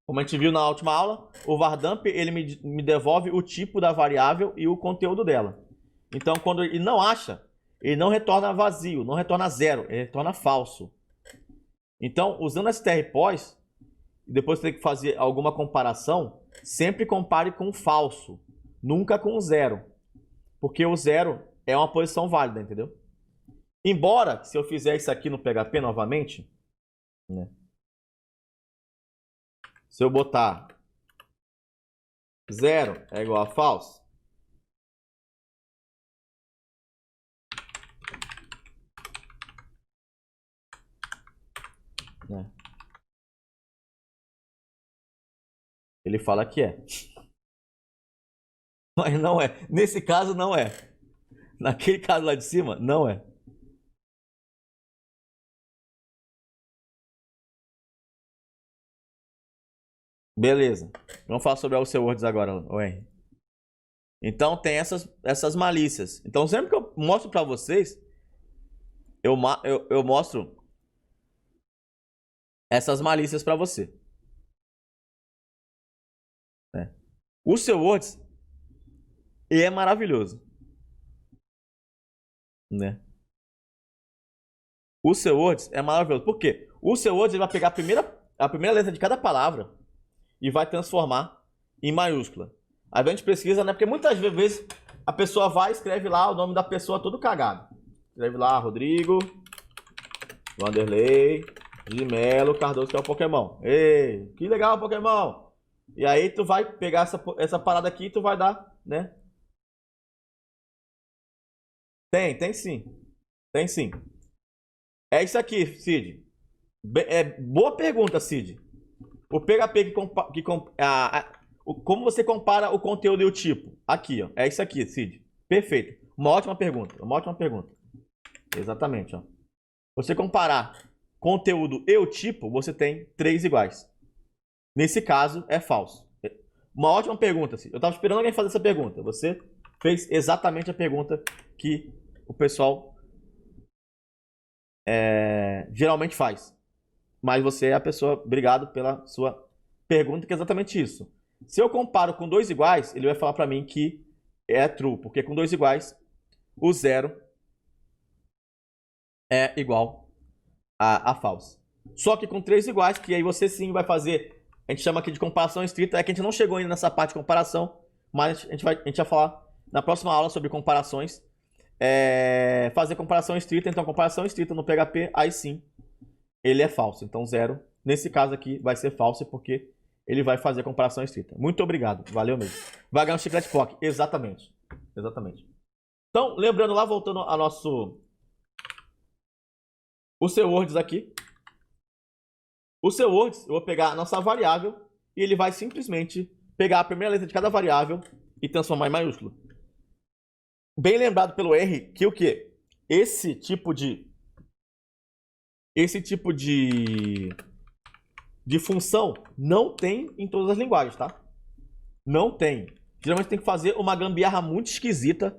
Como a gente viu na última aula, o vardump ele me devolve o tipo da variável e o conteúdo dela. Então, quando ele não acha, ele não retorna vazio, não retorna 0, ele retorna falso. Então, usando a strPos, depois você tem que fazer alguma comparação, sempre compare com falso, nunca com 0. Porque o 0 é uma posição válida, entendeu? Embora, se eu fizer isso aqui no PHP novamente, né? Se eu botar 0 é igual a false, né? Ele fala que é. Mas não é. Nesse caso, não é. Naquele caso lá de cima, não é. Beleza. Vamos falar sobre a OC Words agora, Henry. Então, tem essas malícias. Então, sempre que eu mostro para vocês, eu mostro essas malícias para você. Né? O seu Words é maravilhoso. Né? O seu Words é maravilhoso. Por quê? O seu Words ele vai pegar a primeira letra de cada palavra e vai transformar em maiúscula. Aí a gente pesquisa, né? Porque muitas vezes a pessoa vai e escreve lá o nome da pessoa todo cagado. Escreve lá Rodrigo, Vanderlei, de Melo Cardoso, que é o Pokémon. Ei, que legal Pokémon! E aí tu vai pegar essa parada aqui e tu vai dar, né? Tem sim. Tem sim. É isso aqui, Cid. Boa pergunta, Cid. O PHP como você compara o conteúdo e o tipo? Aqui, ó. É isso aqui, Cid. Perfeito. Uma ótima pergunta. Uma ótima pergunta. Exatamente, ó. Você comparar conteúdo e o tipo, você tem 3 iguais. Nesse caso, é falso. Uma ótima pergunta, Cid. Eu estava esperando alguém fazer essa pergunta. Você fez exatamente a pergunta que o pessoal geralmente faz. Mas você é a pessoa... Obrigado pela sua pergunta, que é exatamente isso. Se eu comparo com 2 iguais, ele vai falar para mim que é true. Porque com 2 iguais, o 0 é igual a false. Só que com 3 iguais, que aí você sim vai fazer... A gente chama aqui de comparação estrita. É que a gente não chegou ainda nessa parte de comparação. mas a gente vai falar na próxima aula sobre comparações. Fazer comparação estrita, então comparação estrita no PHP, aí sim, ele é falso. Então 0, nesse caso aqui, vai ser falso porque ele vai fazer comparação estrita. Muito obrigado, valeu mesmo. Vai ganhar um chiclete POC, exatamente. Exatamente. Então, lembrando lá, voltando a o seu words aqui. O seu words, eu vou pegar a nossa variável e ele vai simplesmente pegar a primeira letra de cada variável e transformar em maiúsculo. Bem lembrado pelo R que o quê? Esse tipo de função não tem em todas as linguagens, tá? Não tem. Geralmente tem que fazer uma gambiarra muito esquisita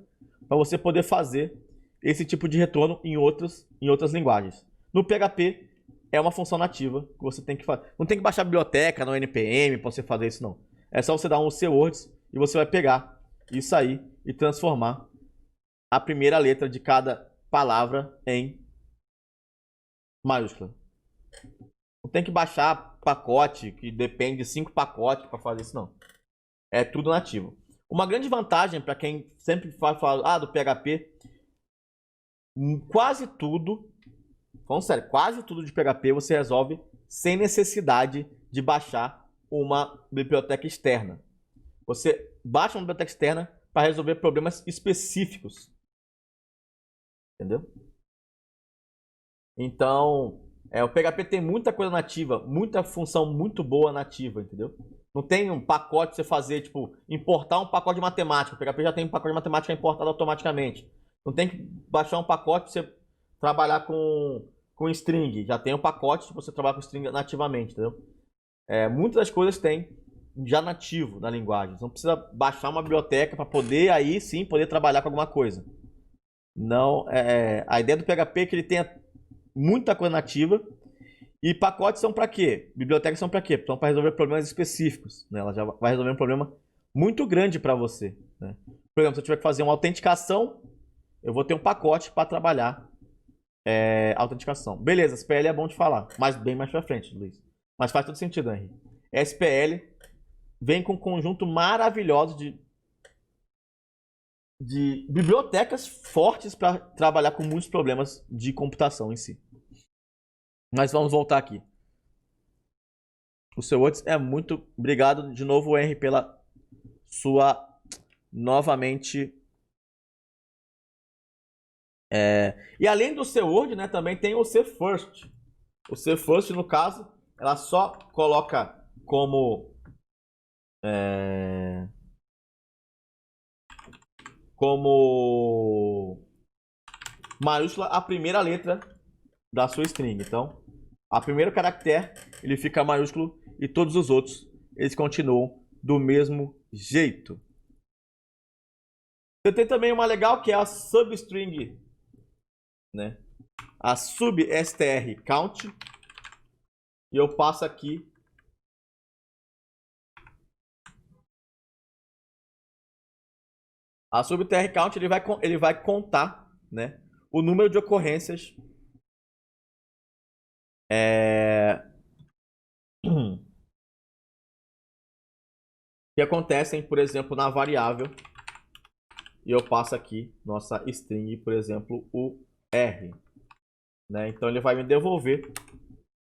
para você poder fazer esse tipo de retorno em outras linguagens. No PHP é uma função nativa que você tem que fazer. Não tem que baixar a biblioteca no NPM para você fazer isso não. É só você dar um cwords e você vai pegar isso aí e transformar a primeira letra de cada palavra em maiúscula. Não tem que baixar pacote que depende de 5 pacotes para fazer isso não. É tudo nativo. Uma grande vantagem para quem sempre fala do PHP, quase tudo, falando sério, quase tudo de PHP você resolve sem necessidade de baixar uma biblioteca externa. Você baixa uma biblioteca externa para resolver problemas específicos. Entendeu? Então, o PHP tem muita coisa nativa, muita função muito boa nativa, entendeu? Não tem um pacote pra você fazer, tipo, importar um pacote de matemática. O PHP já tem um pacote de matemática importado automaticamente. Não tem que baixar um pacote pra você trabalhar com string. Já tem um pacote pra você trabalhar com string nativamente, entendeu? Muitas das coisas tem já nativo na linguagem. Você não precisa baixar uma biblioteca para poder, aí sim, poder trabalhar com alguma coisa. Não, a ideia do PHP é que ele tenha muita coisa nativa. E pacotes são para quê? Bibliotecas são para quê? São para resolver problemas específicos. Né? Ela já vai resolver um problema muito grande para você. Né? Por exemplo, se eu tiver que fazer uma autenticação, eu vou ter um pacote para trabalhar autenticação. Beleza, SPL é bom de falar, mas bem mais para frente, Luiz. Mas faz todo sentido, Henry. SPL vem com um conjunto maravilhoso de bibliotecas fortes para trabalhar com muitos problemas de computação em si. Mas vamos voltar aqui. O seu Words é muito obrigado de novo, Henry, pela sua novamente. E além do seu Word, né, também tem o C First. O C First, no caso, ela só coloca como maiúscula a primeira letra da sua string. Então, a primeiro caractere ele fica maiúsculo e todos os outros eles continuam do mesmo jeito. Você tem também uma legal que é a substring, né? A substr count. E eu passo aqui a substr count, ele vai contar, né, o número de ocorrências que acontecem, por exemplo, na variável. E eu passo aqui nossa string, por exemplo, o R. Né? Então ele vai me devolver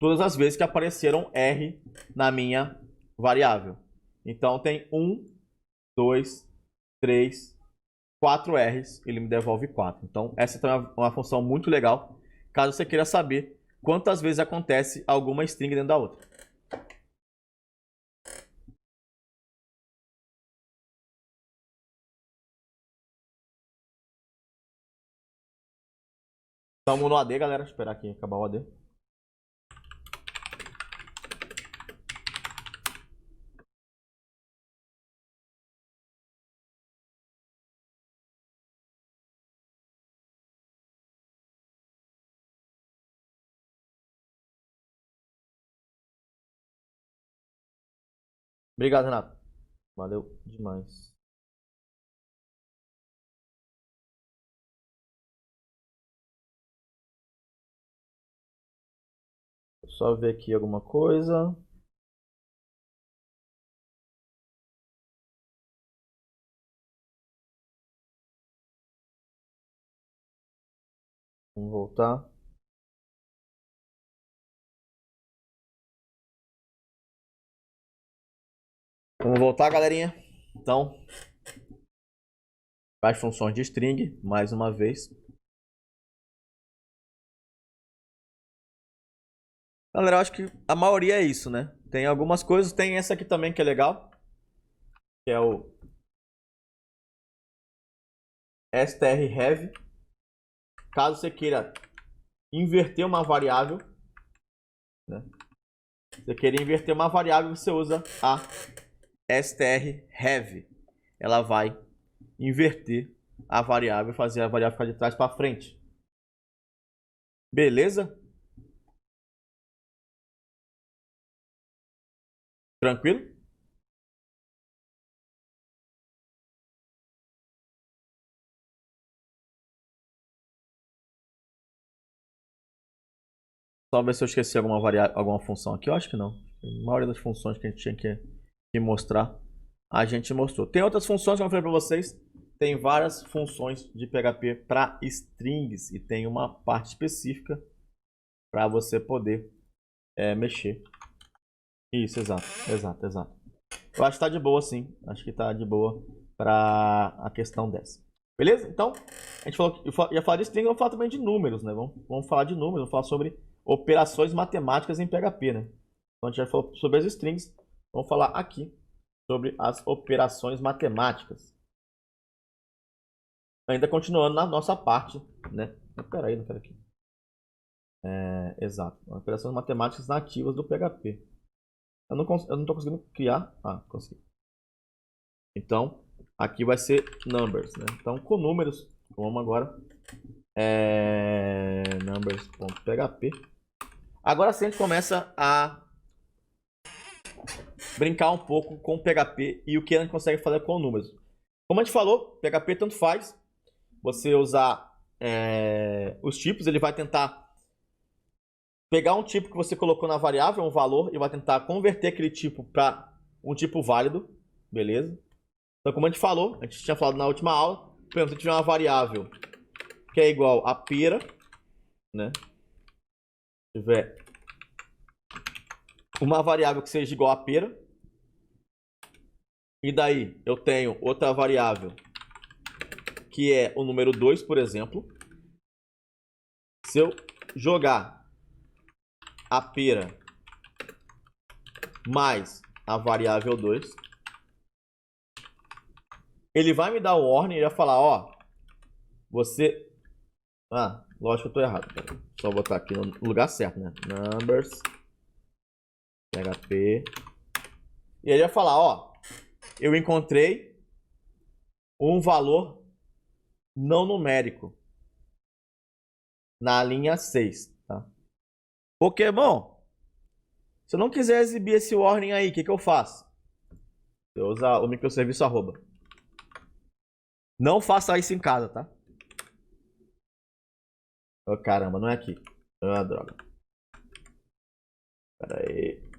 todas as vezes que apareceram R na minha variável. Então tem 1, 2, 3, 4 R's, ele me devolve 4. Então essa também é uma função muito legal, caso você queira saber quantas vezes acontece alguma string dentro da outra. Estamos no AD, galera. Esperar aqui acabar o AD. Obrigado, Renato. Valeu demais. Só ver aqui alguma coisa. Vamos voltar. Vamos voltar, galerinha. Então, as funções de string, mais uma vez. Galera, eu acho que a maioria é isso, né? Tem algumas coisas, tem essa aqui também que é legal, que é o strHave. Caso você queira inverter uma variável, né? Você queira inverter uma variável, você usa a strHave. Ela vai inverter a variável e fazer a variável ficar de trás para frente. Beleza? Tranquilo? Só ver se eu esqueci alguma variável, alguma função aqui. Eu acho que não. A maioria das funções que a gente tinha que mostrar, a gente mostrou. Tem outras funções, como eu falei para vocês. Tem várias funções de PHP para strings. E tem uma parte específica para você poder mexer. Isso, exato. Eu acho que tá de boa, sim. Acho que tá de boa para a questão dessa. Beleza? Então, a gente falou, ia falar de string, vamos falar também de números, né? Vamos falar de números, vamos falar sobre operações matemáticas em PHP, né? Então, a gente já falou sobre as strings, vamos falar aqui sobre as operações matemáticas. Ainda continuando na nossa parte, né? Peraí, não quero aqui. Exato. Operações matemáticas nativas do PHP. Eu não tô conseguindo criar. Ah, consegui. Então, aqui vai ser numbers, né? Então, com números, vamos agora. Numbers.php. Agora sim a gente começa a brincar um pouco com o PHP e o que a gente consegue fazer com números. Como a gente falou, PHP tanto faz você usar os tipos, ele vai tentar pegar um tipo que você colocou na variável, um valor, e vai tentar converter aquele tipo para um tipo válido, beleza? Então, como a gente falou, a gente tinha falado na última aula, por exemplo, se tiver uma variável que é igual a pera, né? Se tiver uma variável que seja igual a pera, e daí eu tenho outra variável que é o número 2, por exemplo. Se eu jogar a pera mais a variável 2, ele vai me dar o warning e vai falar, ó, você... Ah, lógico que eu tô errado. Pera. Só botar aqui no lugar certo, né? Numbers, PHP. E ele vai falar, ó, eu encontrei um valor não numérico na linha 6, tá? Pokémon, se eu não quiser exibir esse warning aí, o que eu faço? Eu uso o microserviço arroba. Não faça isso em casa, tá? Oh, caramba, não é aqui. Ah, droga. Pera aí.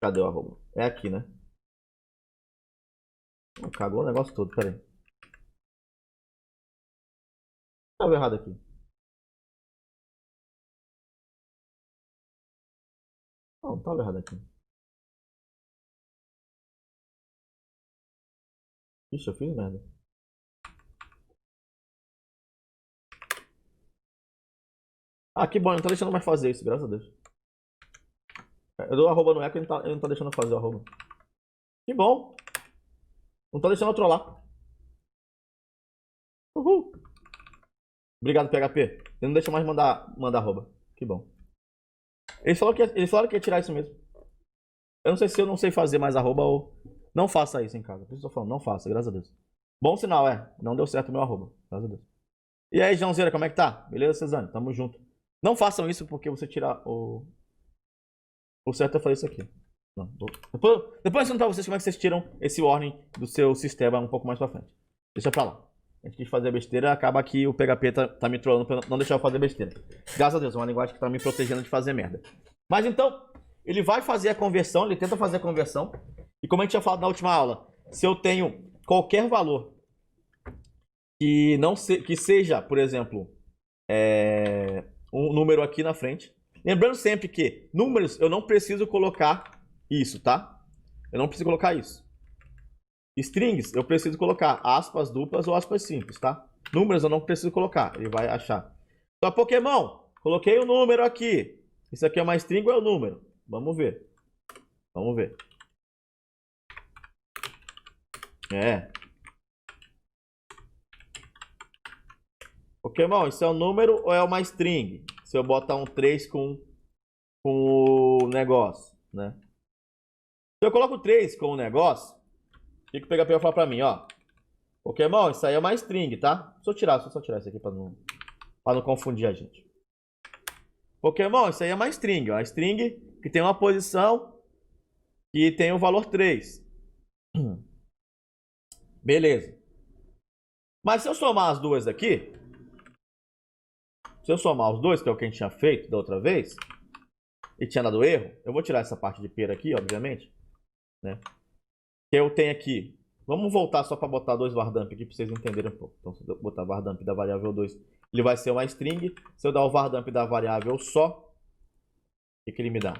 Cadê o arroba? É aqui, né? Cagou o negócio todo, pera aí. Tava errado aqui. Não, tava errado aqui. Ixi, eu fiz merda. Ah, que bom, não tá deixando mais fazer isso, graças a Deus. Eu dou arroba no eco e ele não tá deixando eu fazer o arroba. Que bom. Não tá deixando eu trollar. Uhul. Obrigado, PHP. Ele não deixa mais mandar arroba. Que bom. Eles falaram que ia tirar isso mesmo. Eu não sei se eu não sei fazer mais arroba ou... Não faça isso em casa. Por isso eu tô falando, não faça, graças a Deus. Bom sinal, não deu certo o meu arroba. Graças a Deus. E aí, Joãozeira, como é que tá? Beleza, Cezane? Tamo junto. Não façam isso porque você tirar o... O certo é fazer isso aqui. Não, depois eu vou ensinar pra vocês como é que vocês tiram esse warning do seu sistema um pouco mais pra frente. Deixa pra lá. A gente quis fazer besteira, acaba que o PHP tá me trollando pra não deixar eu fazer besteira. Graças a Deus, é uma linguagem que tá me protegendo de fazer merda. Mas então, ele vai fazer a conversão, ele tenta fazer a conversão. E como a gente tinha falado na última aula, se eu tenho qualquer valor que seja, por exemplo, um número aqui na frente. Lembrando sempre que números eu não preciso colocar isso, tá? Eu não preciso colocar isso. Strings eu preciso colocar aspas duplas ou aspas simples, tá? Números eu não preciso colocar, ele vai achar. Então, Pokémon, coloquei o número aqui. Isso aqui é uma string ou é o número? Vamos ver. Vamos ver. Pokémon, isso é um número ou é uma string? Se eu botar um 3 com o negócio, né? Se eu coloco 3 com o negócio, o que o PHP vai falar pra mim, ó? Pokémon, isso aí é uma string, tá? Deixa eu só tirar isso aqui pra não confundir a gente. Pokémon, isso aí é uma string, ó. A string que tem uma posição e tem o valor 3. Beleza. Mas se eu somar as duas aqui, se eu somar os dois, que é o que a gente tinha feito da outra vez, e tinha dado erro, eu vou tirar essa parte de pera aqui, obviamente, né? Que eu tenho aqui. Vamos voltar só para botar dois vardamp aqui para vocês entenderem um pouco. Então, se eu botar vardamp da variável 2, ele vai ser uma string. Se eu dar o vardamp da variável só, o que ele me dá?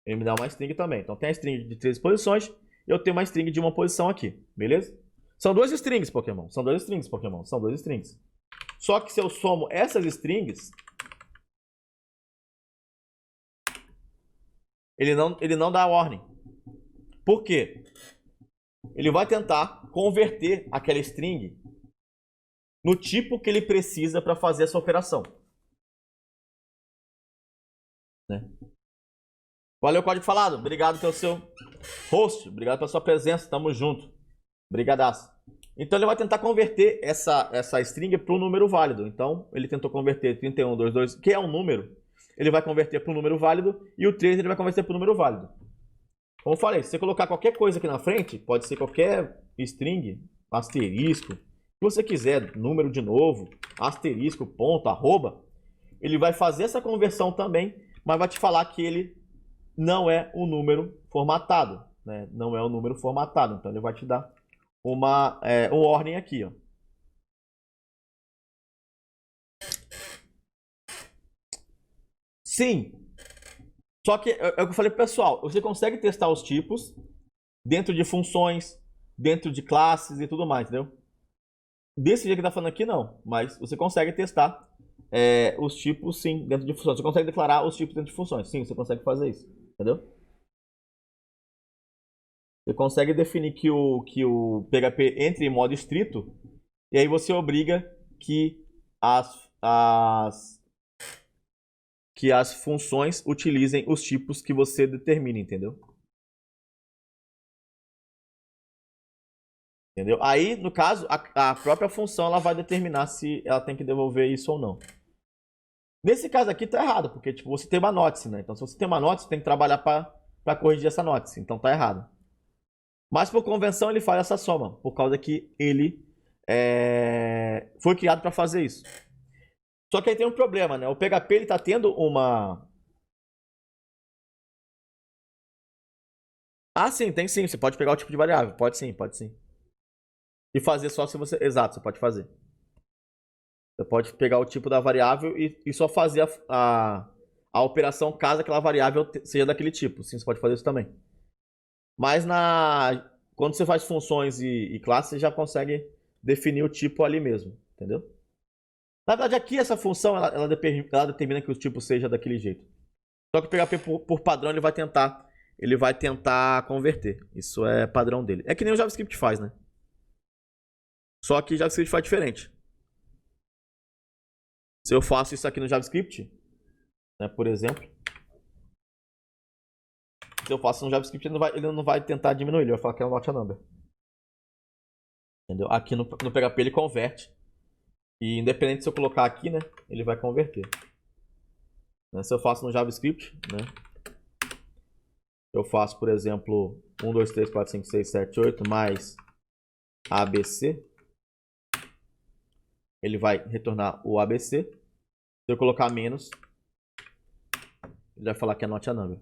Ele me dá uma string também. Então tem a string de 3 posições e eu tenho uma string de uma posição aqui, beleza? São duas strings, Pokémon. São duas strings, Pokémon. São duas strings. Só que se eu somo essas strings, ele não dá ordem. Por quê? Ele vai tentar converter aquela string no tipo que ele precisa para fazer essa operação. Né? Valeu, Código Falado. Obrigado pelo seu host. Obrigado pela sua presença. Tamo junto. Brigadaço. Então ele vai tentar converter essa string para um número válido. Então ele tentou converter 3122, que é um número. Ele vai converter para um número válido. E o 3 ele vai converter para um número válido. Como eu falei, se você colocar qualquer coisa aqui na frente, pode ser qualquer string, asterisco, se você quiser, número de novo, asterisco, ponto, arroba, ele vai fazer essa conversão também, mas vai te falar que ele não é um número formatado, né? Não é um número formatado, então ele vai te dar uma ordem aqui, ó. Sim. Só que é o que eu falei pro pessoal, você consegue testar os tipos dentro de funções, dentro de classes e tudo mais, entendeu? Desse jeito que tá falando aqui, não. Mas você consegue testar os tipos, sim, dentro de funções. Você consegue declarar os tipos dentro de funções. Sim, você consegue fazer isso, entendeu? Você consegue definir que o PHP entre em modo estrito e aí você obriga que as funções utilizem os tipos que você determina, entendeu? Entendeu? Aí, no caso, a própria função ela vai determinar se ela tem que devolver isso ou não. Nesse caso aqui tá errado, porque tipo, você tem uma notice, né? Então se você tem uma notice, você tem que trabalhar para corrigir essa notice. Então tá errado. Mas por convenção ele faz essa soma, por causa que ele foi criado para fazer isso. Só que aí tem um problema, né? O PHP ele tá tendo uma... Ah, sim, tem sim. Você pode pegar o tipo de variável. Pode sim, pode sim. E fazer só se você... Exato, você pode fazer. Você pode pegar o tipo da variável e só fazer a operação caso aquela variável seja daquele tipo. Sim, você pode fazer isso também. Mas quando você faz funções e classes, você já consegue definir o tipo ali mesmo. Entendeu? Na verdade, aqui essa função ela determina que o tipo seja daquele jeito. Só que o PHP por padrão ele vai tentar converter. Isso é padrão dele. É que nem o JavaScript faz, né? Só que o JavaScript faz diferente. Se eu faço isso aqui no JavaScript, né, por exemplo, se eu faço no JavaScript, ele não vai tentar diminuir, ele vai falar que é um not a number. Entendeu? Aqui no PHP ele converte. E independente se eu colocar aqui, né, ele vai converter. Se eu faço no JavaScript, né, eu faço, por exemplo, 1, 2, 3, 4, 5, 6, 7, 8 mais ABC. Ele vai retornar o ABC. Se eu colocar menos, ele vai falar que é not a number.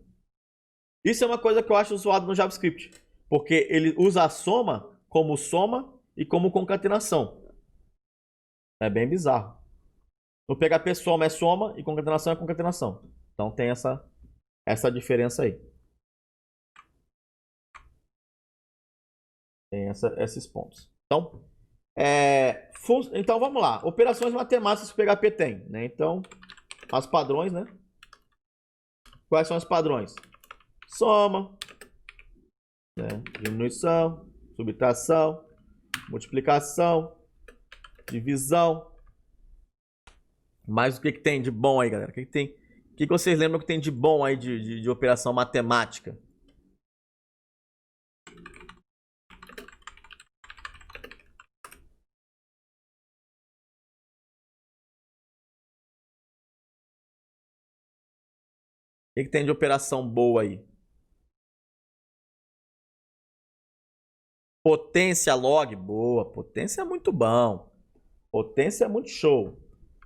Isso é uma coisa que eu acho zoado no JavaScript. Porque ele usa a soma e como concatenação. É bem bizarro. No PHP, soma é soma e concatenação é concatenação. Então tem essa diferença aí. Tem esses pontos. Então, então vamos lá. Operações matemáticas que o PHP tem, né? Então, as padrões, né? Quais são os padrões? Soma, né? Diminuição, subtração, multiplicação, divisão. Mas o que tem de bom aí, galera? O que vocês lembram que tem de bom aí de operação matemática? O que tem de operação boa aí? Potência log, boa. Potência é muito bom. Potência é muito show.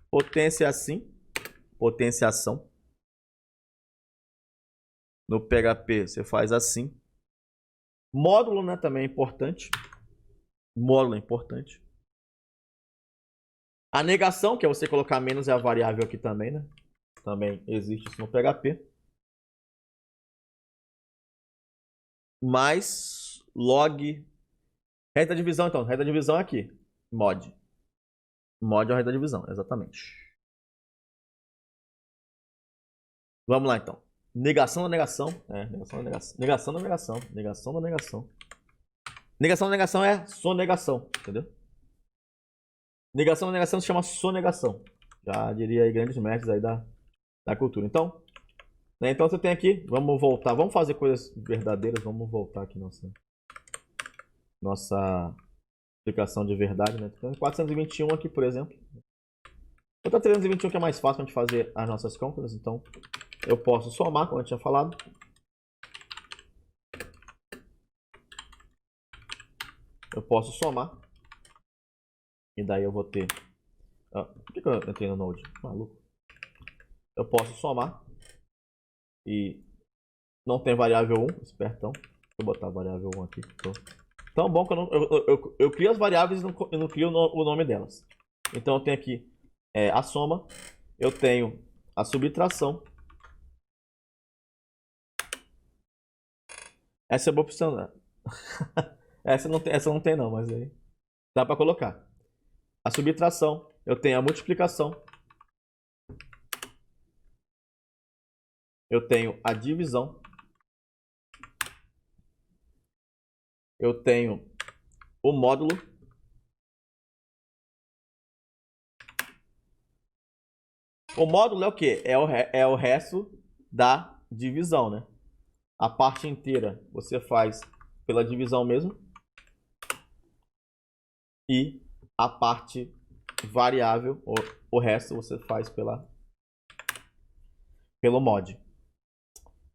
Potência assim. Potenciação. No PHP você faz assim. Módulo, né, também é importante. Módulo é importante. A negação, que é você colocar menos, é a variável aqui também, né? Também existe isso no PHP. Mais log. Reta divisão, então. Reta divisão aqui. Mod. Mod é a reta divisão, exatamente. Vamos lá, então. Negação da negação. Negação da negação. Negação da negação. Negação da negação. Negação da negação é sonegação, entendeu? Negação da negação se chama sonegação. Já diria aí grandes mestres aí da cultura. Então, né, então você tem aqui, vamos voltar, vamos fazer coisas verdadeiras, vamos voltar aqui nossa explicação de verdade, né? Tem 421 aqui, por exemplo. Outra 321 que é mais fácil de fazer as nossas contas, então eu posso somar, como eu tinha falado. Eu posso somar. E daí eu vou ter... por que eu entrei no Node? Maluco. Eu posso somar. E não tem variável 1, espertão. Deixa eu botar a variável 1 aqui. Tão bom que eu crio as variáveis e não crio o nome delas. Então eu tenho aqui a soma. Eu tenho a subtração. Essa é boa opção, né? essa não tem não, mas aí dá para colocar. A subtração. Eu tenho a multiplicação. Eu tenho a divisão. Eu tenho o módulo. O módulo é o quê? É o resto da divisão, né? A parte inteira você faz pela divisão mesmo. E a parte variável, o resto você faz pelo mod.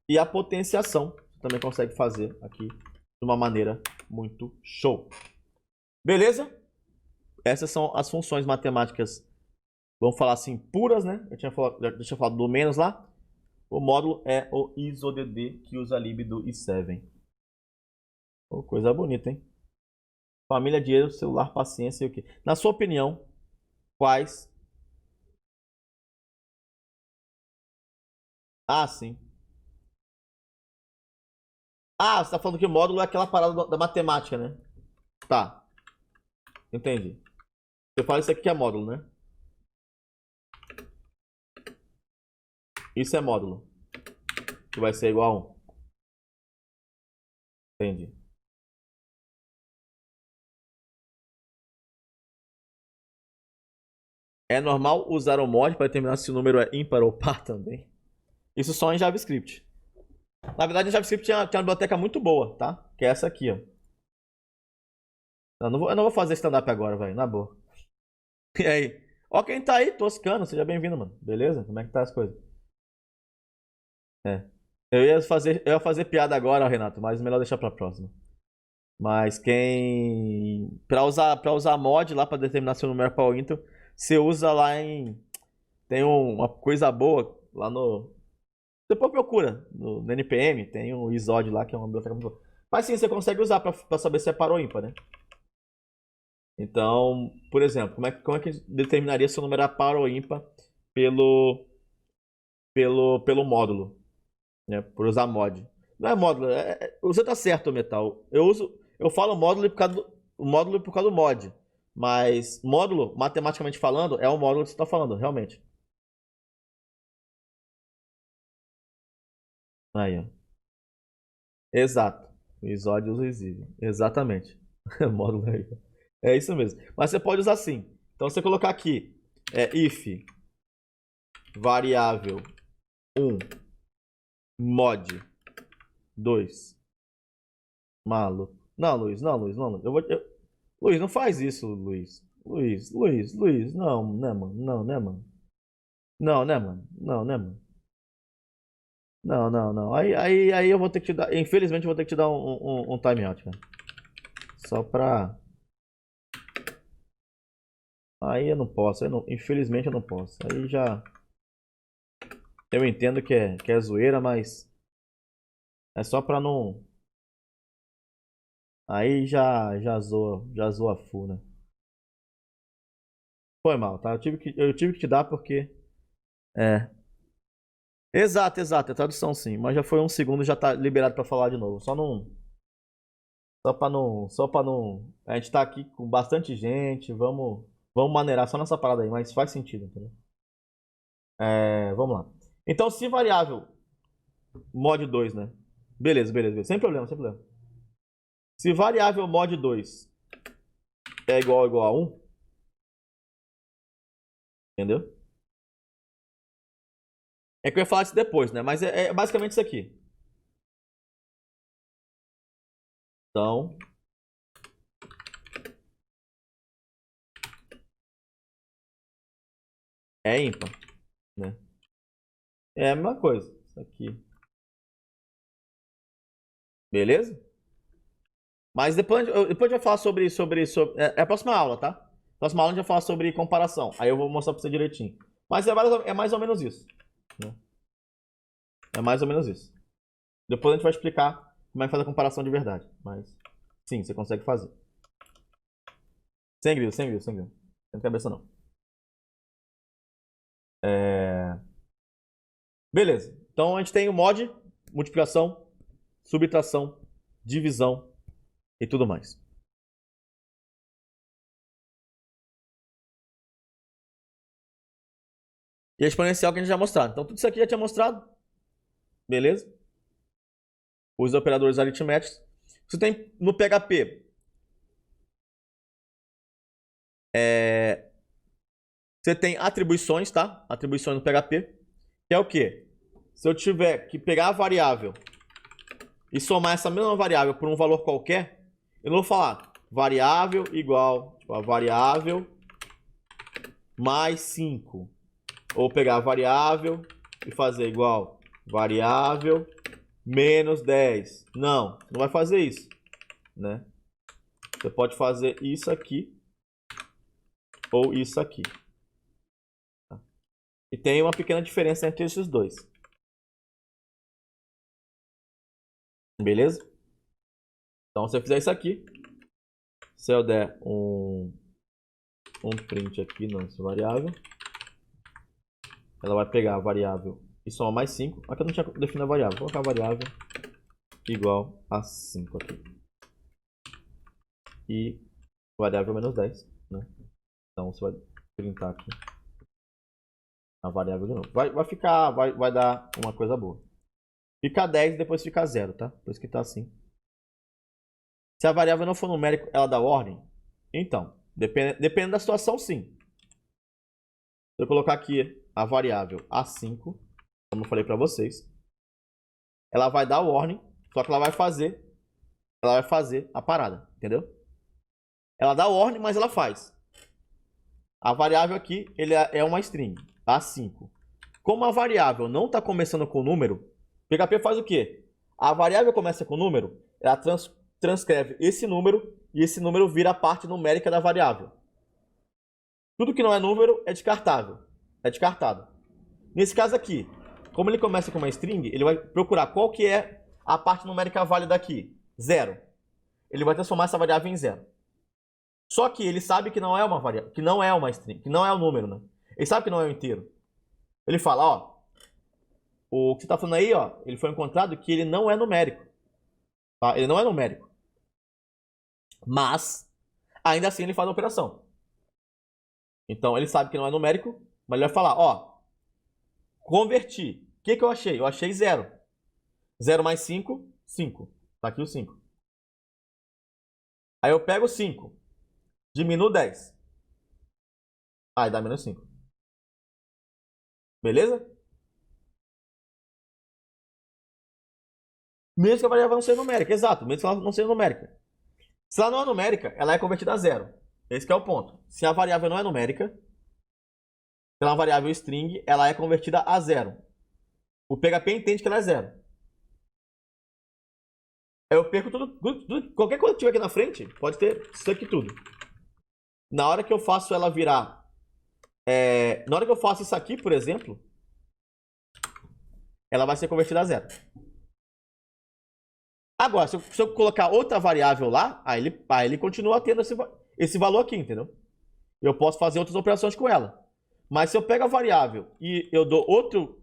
E a potenciação você também consegue fazer aqui de uma maneira muito show. Beleza? Essas são as funções matemáticas, vamos falar assim, puras, né? Eu tinha falado do menos lá. O módulo é o ISODD, que usa a lib do i7. Oh, coisa bonita, hein? Família, dinheiro, celular, paciência e o quê? Na sua opinião, quais... Ah, sim. Ah, você tá falando que o módulo é aquela parada da matemática, né? Tá. Entendi. Você fala isso aqui que é módulo, né? Isso é módulo. Que vai ser igual a 1. Entendi. É normal usar o mod para determinar se o número é ímpar ou par também. Isso só em JavaScript. Na verdade, em JavaScript tinha uma biblioteca muito boa, tá? Que é essa aqui, ó. Eu não vou fazer stand-up agora, velho. Na boa. E aí? Ó quem tá aí, toscano. Seja bem-vindo, mano. Beleza? Como é que tá as coisas? Eu ia fazer piada agora, Renato, mas melhor deixar pra próxima. Mas quem... Pra usar mod lá pra determinar seu número para o Intel, você usa lá em... Tem uma coisa boa lá no... Depois procura no NPM, tem um Isod lá que é uma biblioteca muito boa. Mas sim, você consegue usar pra saber se é par ou ímpar, né? Então, por exemplo, como é que determinaria se o número era par ou ímpar pelo módulo, né? Por usar mod. Não é módulo, você tá certo, Metal. Eu falo módulo por causa do mod. Mas módulo, matematicamente falando, é o módulo que você está falando, realmente. Aí, ó. Exato. O isódio usa o isível. Exatamente. Módulo aí. É isso mesmo. Mas você pode usar assim. Então, você colocar aqui, if variável 1 mod 2 malo. Não, Luiz, não, Luiz, não, Luiz. Luiz, não faz isso, Luiz. Luiz. Não, né, mano? Não, né, mano? Não, né, mano? Não, né, mano? Não. Aí eu vou ter que te dar. Infelizmente, eu vou ter que te dar um timeout, cara. Só pra. Aí eu não posso. Infelizmente eu não posso. Aí já. Eu entendo que é zoeira, mas. É só pra não. Aí já zoa full, né? Foi mal, tá? Eu tive que te dar porque. É. Exato, é tradução sim. Mas já foi um segundo, já tá liberado pra falar de novo. Só não. Só pra não. A gente tá aqui com bastante gente. Vamos maneirar só nessa parada aí, mas faz sentido, entendeu? Vamos lá. Então, se variável mod 2, né? Beleza. Sem problema, sem problema. Se variável mod 2 é igual a 1, entendeu? É que eu ia falar isso depois, né? Mas é basicamente isso aqui. Então, é ímpar, né? É a mesma coisa. Isso aqui. Beleza? Mas depois a gente vai falar é a próxima aula, tá? Próxima aula a gente vai falar sobre comparação. Aí eu vou mostrar pra você direitinho. Mas é mais ou menos isso, né? É mais ou menos isso. Depois a gente vai explicar como é que faz a comparação de verdade. Mas, sim, você consegue fazer. Sem grilo. Sem cabeça não. Beleza. Então a gente tem o mod, multiplicação, subtração, divisão e tudo mais. E a exponencial que a gente já mostrado. Então tudo isso aqui já tinha mostrado. Beleza? Os operadores aritméticos. Você tem no PHP. Você tem atribuições, tá? Atribuições no PHP. Que é o quê? Se eu tiver que pegar a variável e somar essa mesma variável por um valor qualquer, eu não vou falar variável igual, tipo, a variável mais 5. Ou pegar a variável e fazer igual variável menos 10. Não vai fazer isso, né? Você pode fazer isso aqui ou isso aqui. Tá? E tem uma pequena diferença entre esses dois. Beleza? Então, se eu fizer isso aqui, se eu der um print aqui nessa variável, ela vai pegar a variável e somar mais 5. Aqui eu não tinha definido a variável. Vou colocar a variável igual a 5 aqui. E variável menos 10, né? Então você vai printar aqui a variável de novo. Vai dar uma coisa boa. Fica 10 e depois fica 0, tá? Por isso que tá assim. Se a variável não for numérica, ela dá ordem? Então, dependendo da situação, sim. Se eu colocar aqui a variável A5, como eu falei para vocês, ela vai dar ordem, só que ela vai fazer a parada, entendeu? Ela dá ordem, mas ela faz. A variável aqui ele é uma string, A5. Como a variável não está começando com número, PHP faz o quê? A variável começa com número, ela transcreve esse número e esse número vira a parte numérica da variável. Tudo que não é número é descartável. É descartado. Nesse caso aqui, como ele começa com uma string, ele vai procurar qual que é a parte numérica válida aqui. 0. Ele vai transformar essa variável em 0. Só que ele sabe que não é uma variável, que não é uma string, que não é um número, né? Ele sabe que não é um inteiro. Ele fala, ó, o que você está falando aí, ó, ele foi encontrado que ele não é numérico. Tá? Ele não é numérico. Mas, ainda assim, ele faz a operação. Então, ele sabe que não é numérico, mas ele vai falar, ó, converti. O que eu achei? Eu achei 0. 0 mais 5, 5. Tá aqui o 5. Aí eu pego 5, diminuo 10. Aí dá menos 5. Beleza? Mesmo que a variável não seja numérica. Exato, mesmo que ela não seja numérica. Se ela não é numérica, ela é convertida a 0. Esse é o ponto. Se a variável não é numérica, se ela é uma variável string, ela é convertida a 0. O PHP entende que ela é 0. Eu perco tudo, qualquer coisa que tiver aqui na frente, pode ter isso aqui tudo. Na hora que eu faço ela virar... na hora que eu faço isso aqui, por exemplo, ela vai ser convertida a 0. Agora, se eu colocar outra variável lá, aí ele continua tendo esse valor aqui, entendeu? Eu posso fazer outras operações com ela. Mas se eu pego a variável e eu dou outro...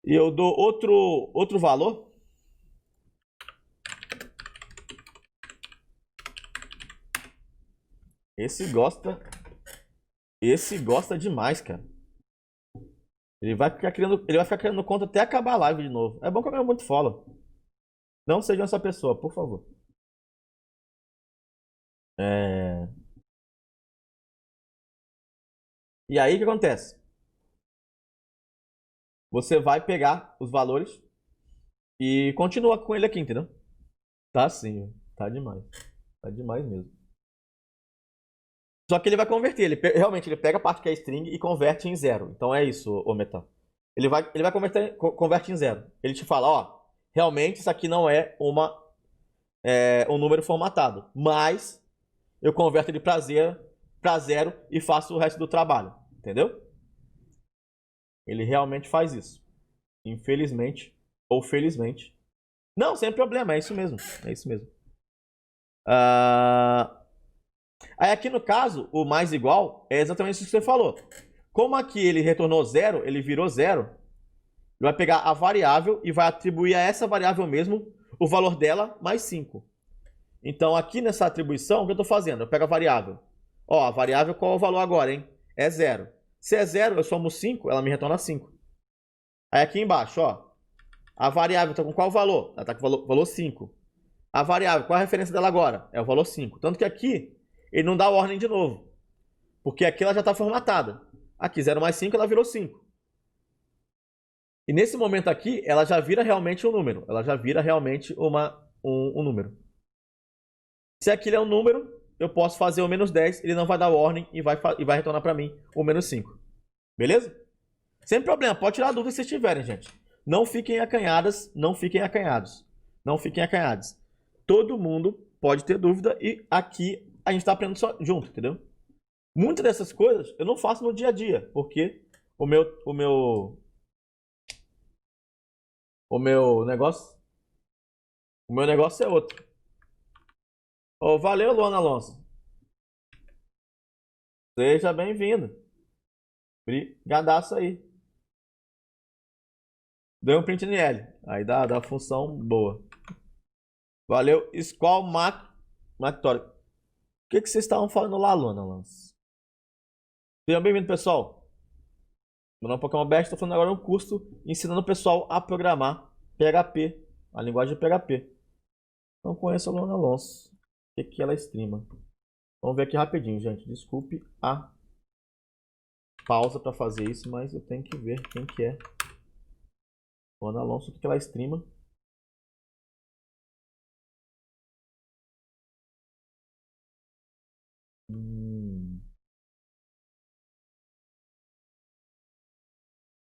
E eu dou outro valor... Esse gosta demais, cara. Ele vai ficar criando conta até acabar a live de novo. É bom que eu ganho muito follow. Não sejam essa pessoa, por favor. É... E aí o que acontece? Você vai pegar os valores e continua com ele aqui, entendeu? Tá sim, tá demais. Tá demais mesmo. Só que ele vai converter, realmente ele pega a parte que é string e converte em 0. Então é isso, ô Metal. Ele vai converte em 0. Ele te fala, ó, realmente isso aqui não é um número formatado, mas eu converto ele para 0 e faço o resto do trabalho, entendeu? Ele realmente faz isso. Infelizmente ou felizmente. Não, sem problema, é isso mesmo. É isso mesmo. Aí aqui no caso, o mais igual é exatamente isso que você falou. Como aqui ele retornou 0, ele virou 0, ele vai pegar a variável e vai atribuir a essa variável mesmo o valor dela mais 5. Então aqui nessa atribuição, o que eu estou fazendo? Eu pego a variável. Ó, a variável qual é o valor agora, hein? É 0. Se é 0, eu somo 5, ela me retorna 5. Aí aqui embaixo, ó, a variável está com qual valor? Ela está com o valor 5. A variável, qual é a referência dela agora? É o valor 5. Tanto que aqui, ele não dá ordem de novo. Porque aqui ela já está formatada. Aqui, 0 mais 5, ela virou 5. E nesse momento aqui, ela já vira realmente um número. Ela já vira realmente um número. Se aquilo é um número, eu posso fazer o menos 10, ele não vai dar ordem e vai retornar para mim o menos 5. Beleza? Sem problema, pode tirar a dúvida se vocês tiverem, gente. Não fiquem acanhadas, não fiquem acanhados. Não fiquem acanhados. Todo mundo pode ter dúvida e aqui a gente está aprendendo só junto, entendeu? Muitas dessas coisas eu não faço no dia a dia, porque o meu negócio, o meu negócio é outro. Oh, valeu, Luana Alonso. Seja bem-vindo. Brigadaço aí. Deu um print NL. Aí dá função boa. Valeu, Squall Mactório. O que vocês estavam falando lá, Luana Alonso? Sejam bem-vindos, pessoal. Meu nome é Pokémon Best, estou falando agora um curso ensinando o pessoal a programar PHP, a linguagem de PHP. Não conheço a Luana Alonso. O que ela streama? Vamos ver aqui rapidinho, gente. Desculpe a pausa para fazer isso, mas eu tenho que ver quem que é Luana Alonso, o que ela streama.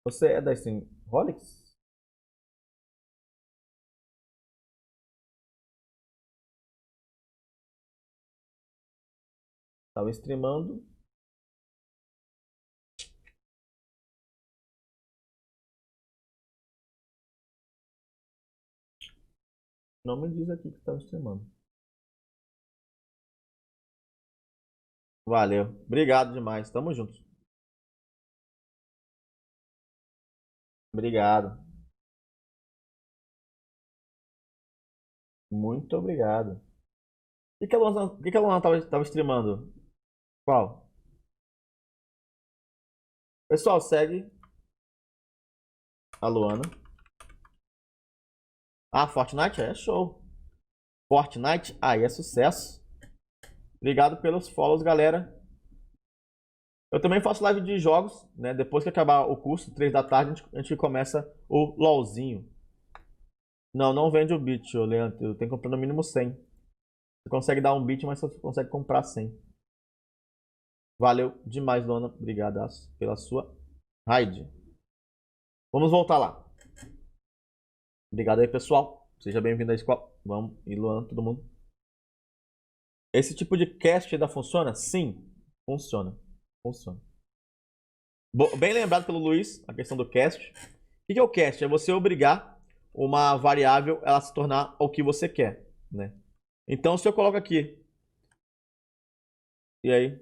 Você é da Streamholics? Estava streamando. Não me diz aqui que está streamando. Valeu. Obrigado demais. Tamo junto. Obrigado. Muito obrigado. O que que a Luana tava streamando? Qual? Pessoal, segue a Luana. Ah, Fortnite? É show. Fortnite? Aí é sucesso. Obrigado pelos follows, galera. Eu também faço live de jogos, né? Depois que acabar o curso, 3 da tarde, a gente começa o LOLzinho. Não, não vende o bit, ô Leandro. Eu tenho que comprar no mínimo 100. Você consegue dar um bit, mas você consegue comprar 100. Valeu demais, Luana. Obrigado pela sua raid. Vamos voltar lá. Obrigado aí, pessoal. Seja bem-vindo à escola. Vamos, e Luana, todo mundo. Esse tipo de cast ainda funciona? Sim, funciona. Funciona. Bem lembrado pelo Luiz, a questão do cast. O que é o cast? É você obrigar uma variável ela se tornar o que você quer, né? Então, se eu coloco aqui, e aí?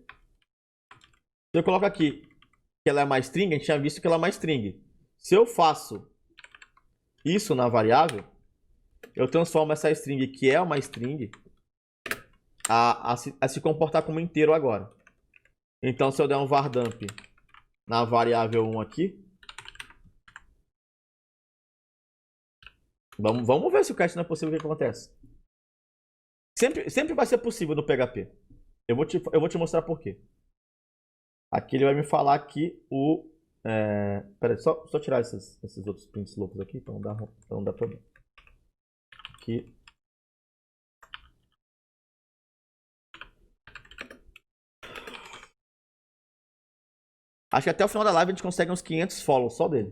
Se eu coloco aqui que ela é uma string, a gente tinha visto que ela é uma string. Se eu faço isso na variável, eu transformo essa string, que é uma string, a se comportar como inteiro agora. Então, se eu der um vardamp na variável 1 aqui, vamos ver se o cast não é possível, o que acontece. Sempre vai ser possível no PHP. Eu vou te mostrar por quê. Aqui ele vai me falar que o... pera aí, só tirar esses outros prints loucos aqui, pra não dar problema. Aqui. Acho que até o final da live a gente consegue uns 500 follows só dele.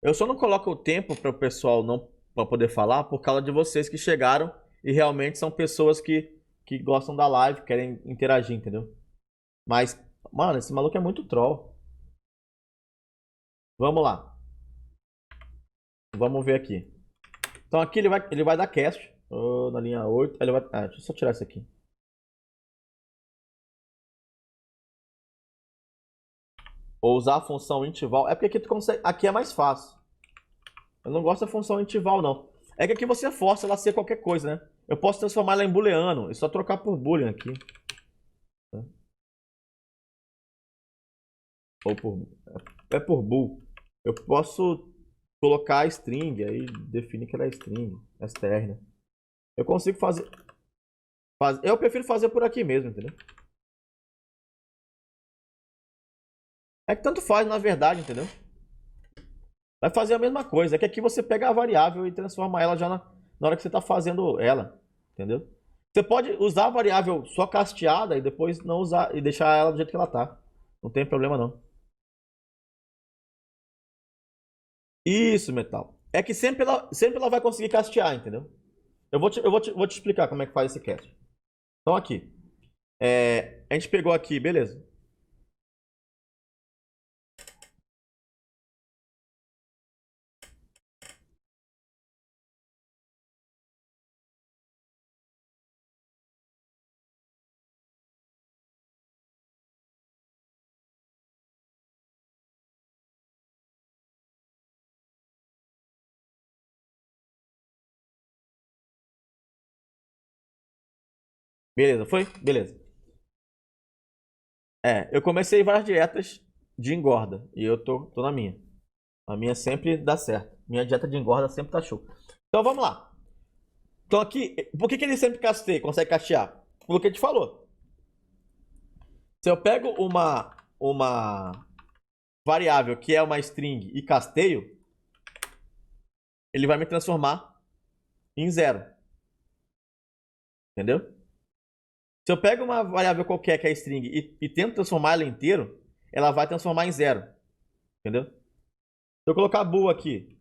Eu só não coloco o tempo para o pessoal não pra poder falar por causa de vocês que chegaram e realmente são pessoas que gostam da live, querem interagir, entendeu? Mas, mano, esse maluco é muito troll. Vamos lá. Vamos ver aqui. Então aqui ele vai dar cast. Na linha 8. Ele vai, deixa eu só tirar isso aqui. Ou usar a função interval. É porque aqui tu consegue. Aqui é mais fácil. Eu não gosto da função interval, não. É que aqui você força ela a ser qualquer coisa, né? Eu posso transformar ela em booleano. É só trocar por boolean aqui. Ou por. É por bool. Eu posso colocar a string, aí definir que ela é string, str, né? Eu consigo fazer. Eu prefiro fazer por aqui mesmo, entendeu? É que tanto faz, na verdade, entendeu? Vai fazer a mesma coisa. É que aqui você pega a variável e transforma ela já na hora que você está fazendo ela. Entendeu? Você pode usar a variável só casteada e depois não usar e deixar ela do jeito que ela tá. Não tem problema não. Isso, Metal. É que sempre ela vai conseguir castear, entendeu? Eu vou te explicar como é que faz esse cast. Então aqui. A gente pegou aqui, beleza. Beleza, foi? Beleza. Eu comecei várias dietas de engorda e eu tô na minha. A minha sempre dá certo. Minha dieta de engorda sempre tá show. Então vamos lá. Então aqui, por que ele sempre consegue castear? Pelo que a gente falou. Se eu pego uma variável que é uma string e casteio, ele vai me transformar em zero. Entendeu? Se eu pego uma variável qualquer que é string e tento transformar ela em inteiro, ela vai transformar em zero. Entendeu? Se eu colocar bool aqui,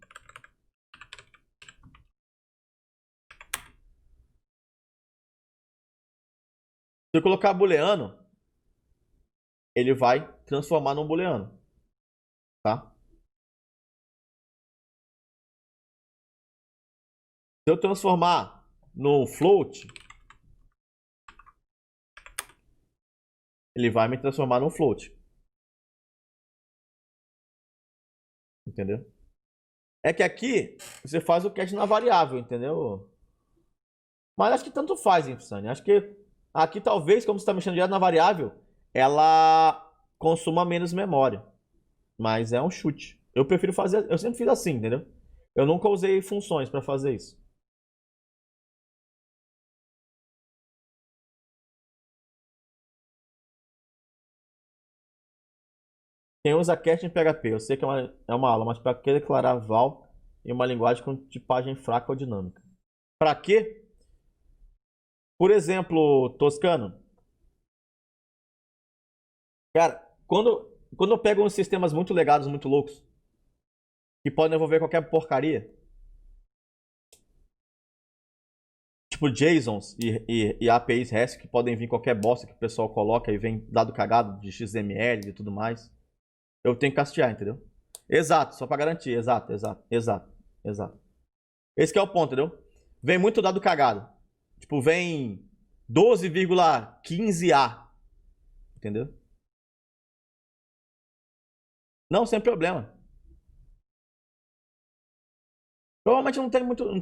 Se eu colocar booleano, ele vai transformar num booleano, tá? Se eu transformar no float, ele vai me transformar num float. Entendeu? É que aqui você faz o cast na variável, entendeu? Mas acho que tanto faz, hein, Fusani? Acho que aqui talvez, como você está mexendo direto na variável, ela consuma menos memória. Mas é um chute. Eu prefiro fazer. Eu sempre fiz assim, entendeu? Eu nunca usei funções para fazer isso. Quem usa cast em PHP? Eu sei que é uma aula, mas para que declarar val em uma linguagem com tipagem fraca ou dinâmica? Para quê? Por exemplo, Toscano. Cara, quando eu pego uns sistemas muito legados, muito loucos, que podem envolver qualquer porcaria, tipo JSONs e APIs REST, que podem vir qualquer bosta que o pessoal coloca e vem dado cagado de XML e tudo mais, eu tenho que castear, entendeu? Exato, só para garantir. Exato. Esse que é o ponto, entendeu? Vem muito dado cagado. Tipo, vem 12,15A. Entendeu? Não, sem problema. Provavelmente não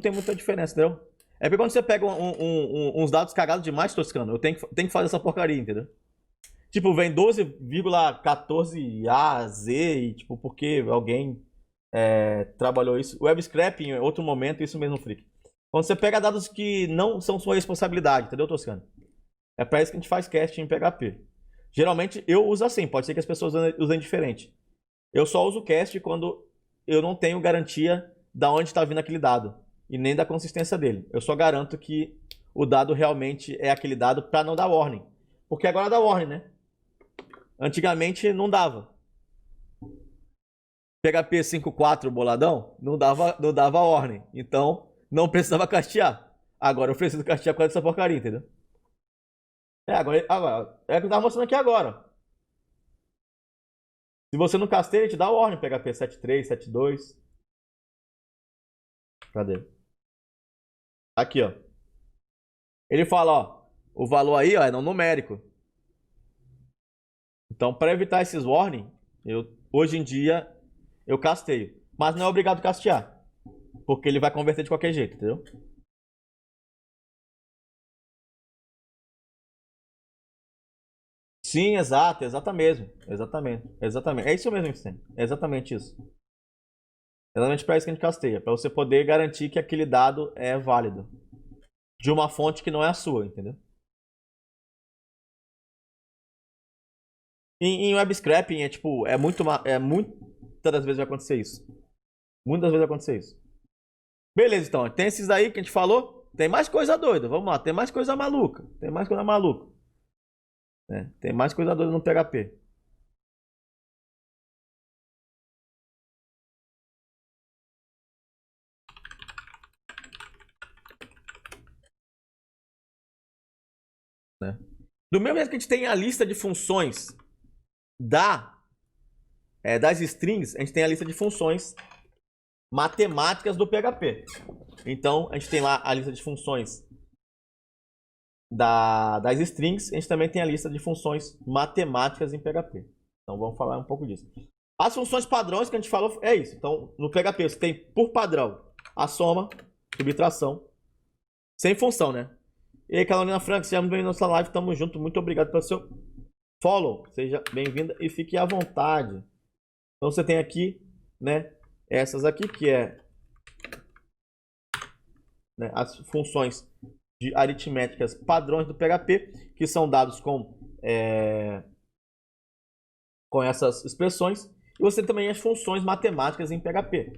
tem muita diferença, entendeu? É porque quando você pega uns dados cagados demais, Toscano, eu tenho que fazer essa porcaria, entendeu? Tipo, vem 12,14AZ e, tipo, porque alguém trabalhou isso. Web scraping em outro momento, isso mesmo, Freak. Quando você pega dados que não são sua responsabilidade, entendeu, Toscano? É pra isso que a gente faz casting em PHP. Geralmente eu uso assim, pode ser que as pessoas usem diferente. Eu só uso cast quando eu não tenho garantia da onde está vindo aquele dado e nem da consistência dele. Eu só garanto que o dado realmente é aquele dado para não dar warning. Porque agora dá warning, né? Antigamente não dava. PHP 5.4 boladão não dava warning. Então não precisava castear. Agora eu preciso castear por causa dessa porcaria, entendeu? Agora é o que eu tava mostrando aqui agora. Se você não casteia, ele te dá warning PHP 7.3, 7.2. Cadê? Aqui, ó. Ele fala, ó, o valor aí, ó, é não numérico. Então, para evitar esses warning, hoje em dia eu casteio, mas não é obrigado a castear, porque ele vai converter de qualquer jeito, entendeu? Sim, exato, exatamente. É isso mesmo, Vicente. É exatamente isso. Exatamente para isso que a gente casteia, para você poder garantir que aquele dado é válido de uma fonte que não é a sua, entendeu? Em web scraping muitas das vezes vai acontecer isso. Muitas vezes vai acontecer isso. Beleza, então. Tem esses aí que a gente falou. Tem mais coisa doida. Vamos lá. Tem mais coisa maluca. Tem mais coisa maluca. Tem mais coisa doida no PHP. Né? Do mesmo jeito que a gente tem a lista de funções das strings, a gente tem a lista de funções matemáticas do PHP. Então, a gente tem lá a lista de funções das strings, a gente também tem a lista de funções matemáticas em PHP. Então, vamos falar um pouco disso. As funções padrões que a gente falou é isso. Então, no PHP você tem por padrão a soma, subtração, sem função, né? E aí, Carolina Franca, seja bem-vinda à nossa live, tamo junto, muito obrigado pelo seu follow, seja bem-vinda e fique à vontade. Então você tem aqui, né, essas aqui que né, as funções de aritméticas padrões do PHP, que são dados com essas expressões, e você também tem as funções matemáticas em PHP.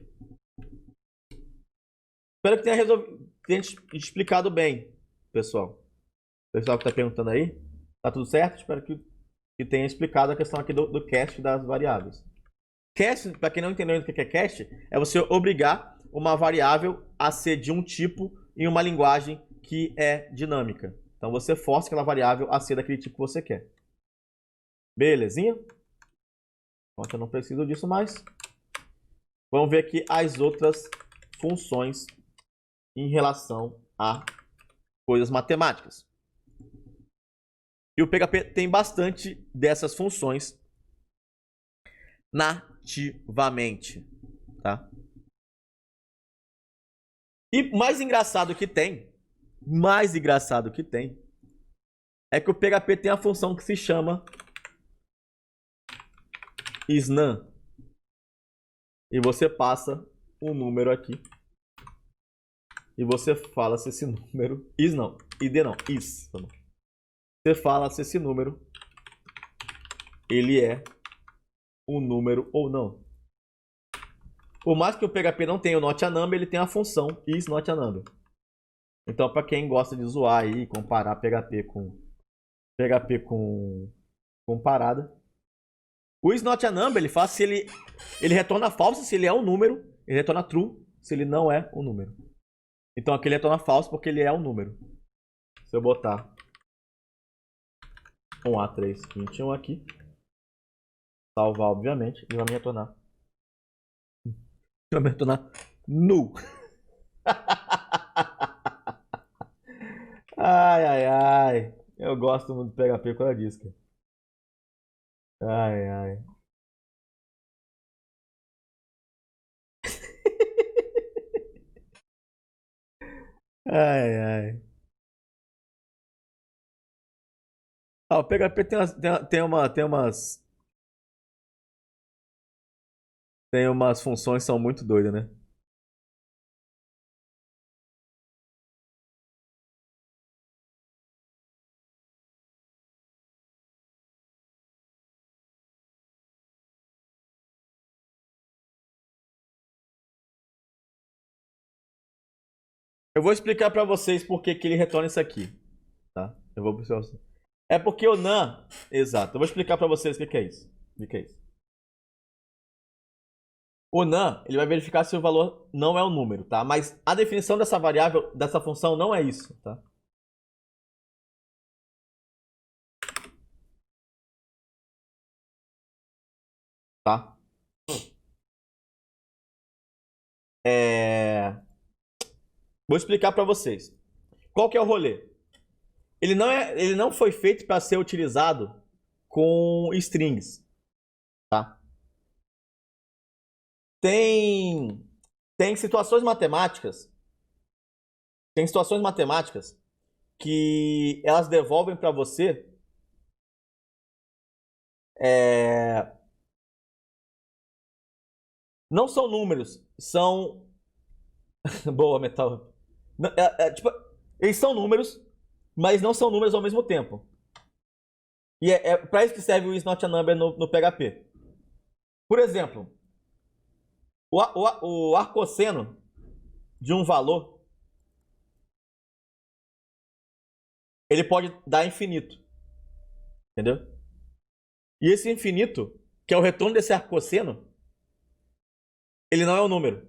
Espero que tenha explicado bem, pessoal. O pessoal que está perguntando aí, tá tudo certo? Espero que tenha explicado a questão aqui do cast das variáveis. Cast, para quem não entendeu o que é cast, é você obrigar uma variável a ser de um tipo em uma linguagem que é dinâmica. Então você força aquela variável a ser daquele tipo que você quer. Belezinha? Então eu não preciso disso mais. Vamos ver aqui as outras funções em relação a coisas matemáticas. E o PHP tem bastante dessas funções nativamente, tá? E mais engraçado que tem, é que o PHP tem a função que se chama isNum. E você passa um número aqui. E você fala se esse número... Is não. ID não. Is. Você fala se esse número ele é um número ou não. Por mais que o PHP não tenha o not a number, ele tem a função is not a number. Então, para quem gosta de zoar aí, comparar PHP com parada, o is not a number, ele faz se ele retorna falso se ele é um número, ele retorna true se ele não é um número. Então aqui ele retorna falso porque ele é um número. Se eu botar um A321 aqui, salvar obviamente, ele vai me retornar. Vai me retornar null. Ai, ai, ai. Eu gosto muito do PHP por causa disso, cara. Ai, ai. Ai, ai. Ah, o PHP tem umas funções que são muito doidas, né? Eu vou explicar pra vocês por que ele retorna isso aqui, tá? Eu vou explicar pra vocês. É porque o NaN... Exato. Eu vou explicar pra vocês o que é isso. O que é isso. O NaN, ele vai verificar se o valor não é um número, tá? Mas a definição dessa variável, dessa função, não é isso, tá? Tá? Vou explicar pra vocês. Qual que é o rolê? Ele não foi feito para ser utilizado com strings, tá? Tem situações matemáticas, que elas devolvem para você não são números, são boa, metal. Tipo, eles são números, mas não são números ao mesmo tempo. E é para isso que serve o is not a number no PHP. Por exemplo, o arcosseno de um valor, ele pode dar infinito. Entendeu? E esse infinito, que é o retorno desse arcosseno, ele não é um número.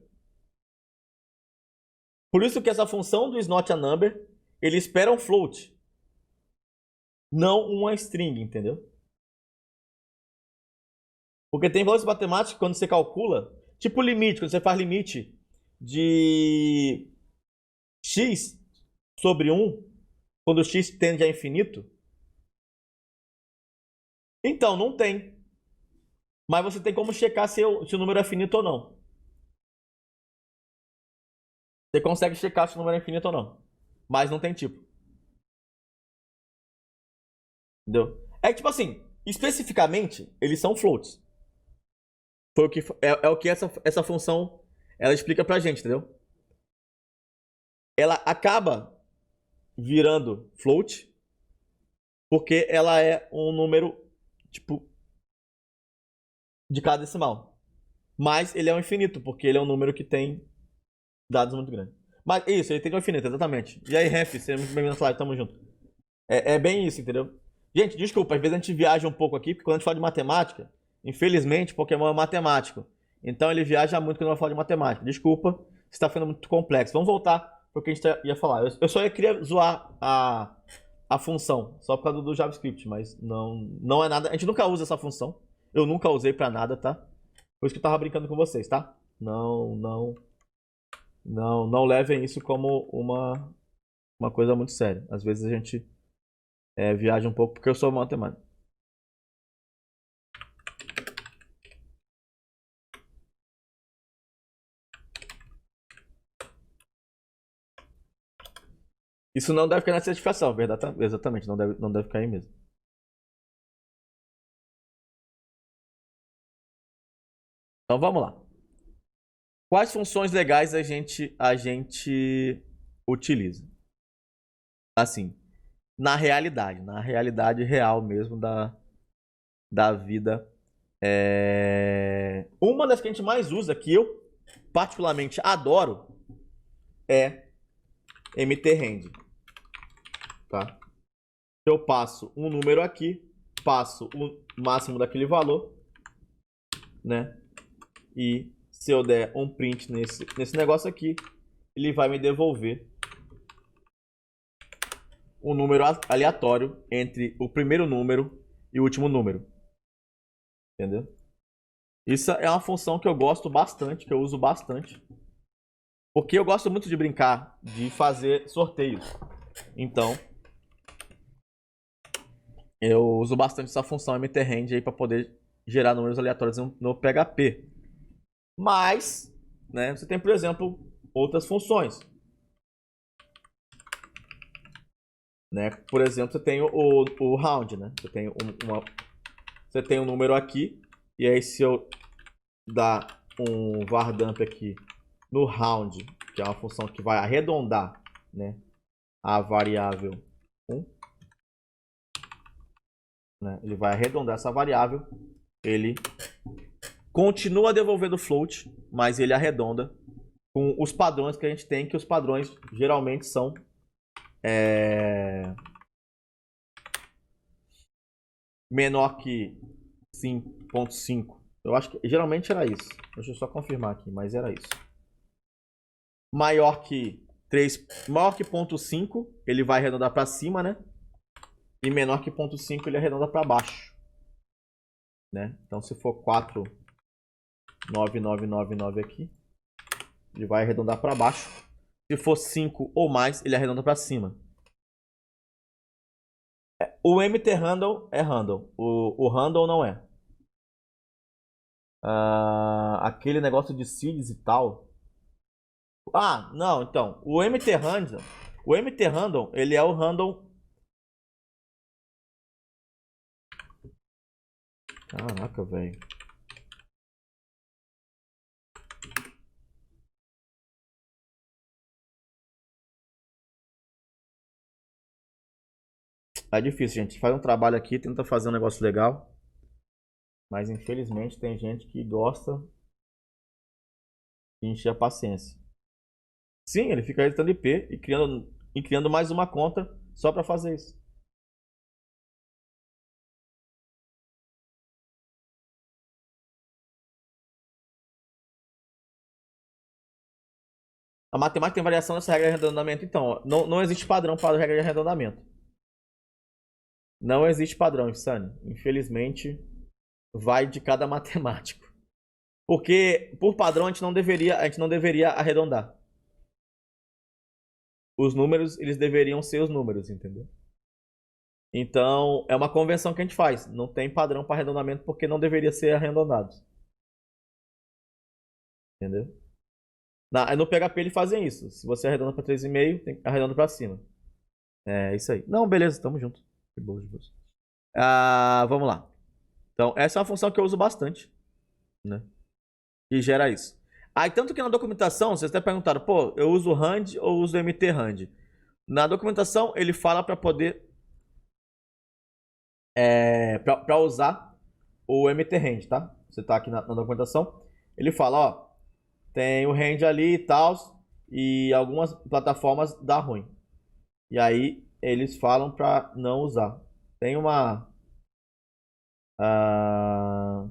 Por isso que essa função do is not a number, ele espera um float, não uma string, entendeu? Porque tem valores matemáticos que quando você calcula, tipo limite, quando você faz limite de x sobre 1, quando o x tende a infinito, então não tem. Mas você tem como checar se o número é finito ou não. Você consegue checar se o número é infinito ou não. Mas não tem tipo. Entendeu? É que tipo assim, especificamente, eles são floats. Foi o que, é o que essa função ela explica pra gente, entendeu? Ela acaba virando float porque ela é um número, tipo, de cada decimal. Mas ele é um infinito, porque ele é um número que tem dados muito grandes. Mas isso, ele tem um infinito, exatamente. E aí, Ref, seja muito bem-vindo na slide, tamo junto. É bem isso, entendeu? Gente, desculpa, às vezes a gente viaja um pouco aqui, porque quando a gente fala de matemática, infelizmente, Pokémon é matemático. Então ele viaja muito quando vai falar de matemática. Desculpa, está ficando muito complexo. Vamos voltar pro que a gente ia falar. Eu só queria zoar a função, só por causa do JavaScript, mas não é nada. A gente nunca usa essa função. Eu nunca usei pra nada, tá? Por isso que eu tava brincando com vocês, tá? Não levem isso como uma coisa muito séria. Às vezes a gente viaja um pouco porque eu sou matemático. Isso não deve cair na certificação, verdade? Exatamente, não deve cair mesmo. Então vamos lá. Quais funções legais a gente utiliza? Assim, na realidade real mesmo da vida. Uma das que a gente mais usa, que eu particularmente adoro, é mtrend. Tá? Eu passo um número aqui, passo o máximo daquele valor, né? E se eu der um print nesse negócio aqui, ele vai me devolver um número aleatório entre o primeiro número e o último número. Entendeu? Isso é uma função que eu gosto bastante, que eu uso bastante. Porque eu gosto muito de brincar, de fazer sorteios. Então, eu uso bastante essa função mtrend aí para poder gerar números aleatórios no PHP. Mas, né, você tem, por exemplo, outras funções. Né? Por exemplo, você tem o round, né? Você tem um número aqui, e aí se eu dar um vardamp aqui no round, que é uma função que vai arredondar, né, a variável 1, né? Ele vai arredondar essa variável, ele continua devolvendo float, mas ele arredonda com os padrões que a gente tem, que os padrões geralmente são menor que 5.5. Eu acho que geralmente era isso. Deixa eu só confirmar aqui, mas era isso. Maior que 0.5, ele vai arredondar para cima, né? E menor que 0.5, ele arredonda para baixo. Né? Então se for 49999 aqui, ele vai arredondar para baixo. Se for 5 ou mais, ele arredonda para cima. O mthandle é handle. O handle não é. Aquele negócio de seeds e tal. Ah, não, então. O mthandle, ele é o handle. Caraca, velho. É difícil, gente. Faz um trabalho aqui, tenta fazer um negócio legal. Mas infelizmente tem gente que gosta de encher a paciência. Sim, ele fica editando IP e criando mais uma conta só para fazer isso. A matemática tem variação nessa regra de arredondamento. Então, não existe padrão para a regra de arredondamento. Não existe padrão, Insane. Infelizmente, vai de cada matemático. Porque, por padrão, a gente não deveria arredondar. Os números, eles deveriam ser os números, entendeu? Então, é uma convenção que a gente faz. Não tem padrão para arredondamento porque não deveria ser arredondado. Entendeu? No PHP eles fazem isso. Se você arredonda para 3,5, arredonda para cima. É isso aí. Não, beleza, tamo junto. De boa, de boa. Vamos lá. Então, essa é uma função que eu uso bastante, né? E gera isso. Aí, tanto que na documentação, vocês até perguntaram, pô, eu uso rand ou uso mtrand? Na documentação, ele fala para poder para usar o mtrand, tá? Você tá aqui na documentação, ele fala, ó, tem o rand ali e tal, e algumas plataformas dá ruim. E aí eles falam para não usar. Tem uma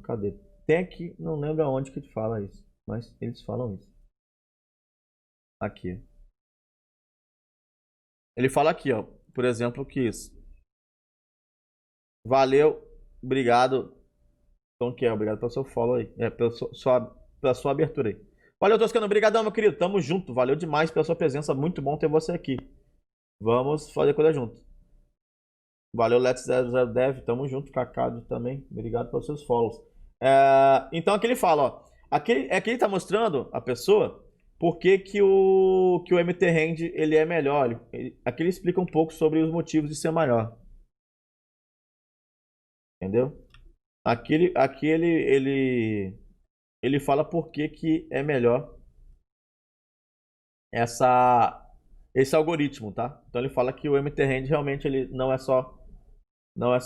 cadê? Tem aqui, não lembro aonde que ele fala isso, mas eles falam isso. Aqui. Ele fala aqui, ó. por exemplo, que isso. Valeu, obrigado. Então, obrigado pelo seu follow aí. Pela sua abertura aí. Valeu, Toscano. Obrigadão, meu querido. Tamo junto. Valeu demais pela sua presença. Muito bom ter você aqui. Vamos fazer coisa junto. Valeu, Let's 00 Dev. Tamo junto. Cacado também. Obrigado pelos seus follows. Então, aqui ele fala, ó. Aqui ele tá mostrando a pessoa por que o MT-Rand ele é melhor. Aqui ele explica um pouco sobre os motivos de ser maior. Entendeu? Aqui ele fala por que é melhor esse algoritmo, tá? Então ele fala que o MT-Rand realmente ele não é só...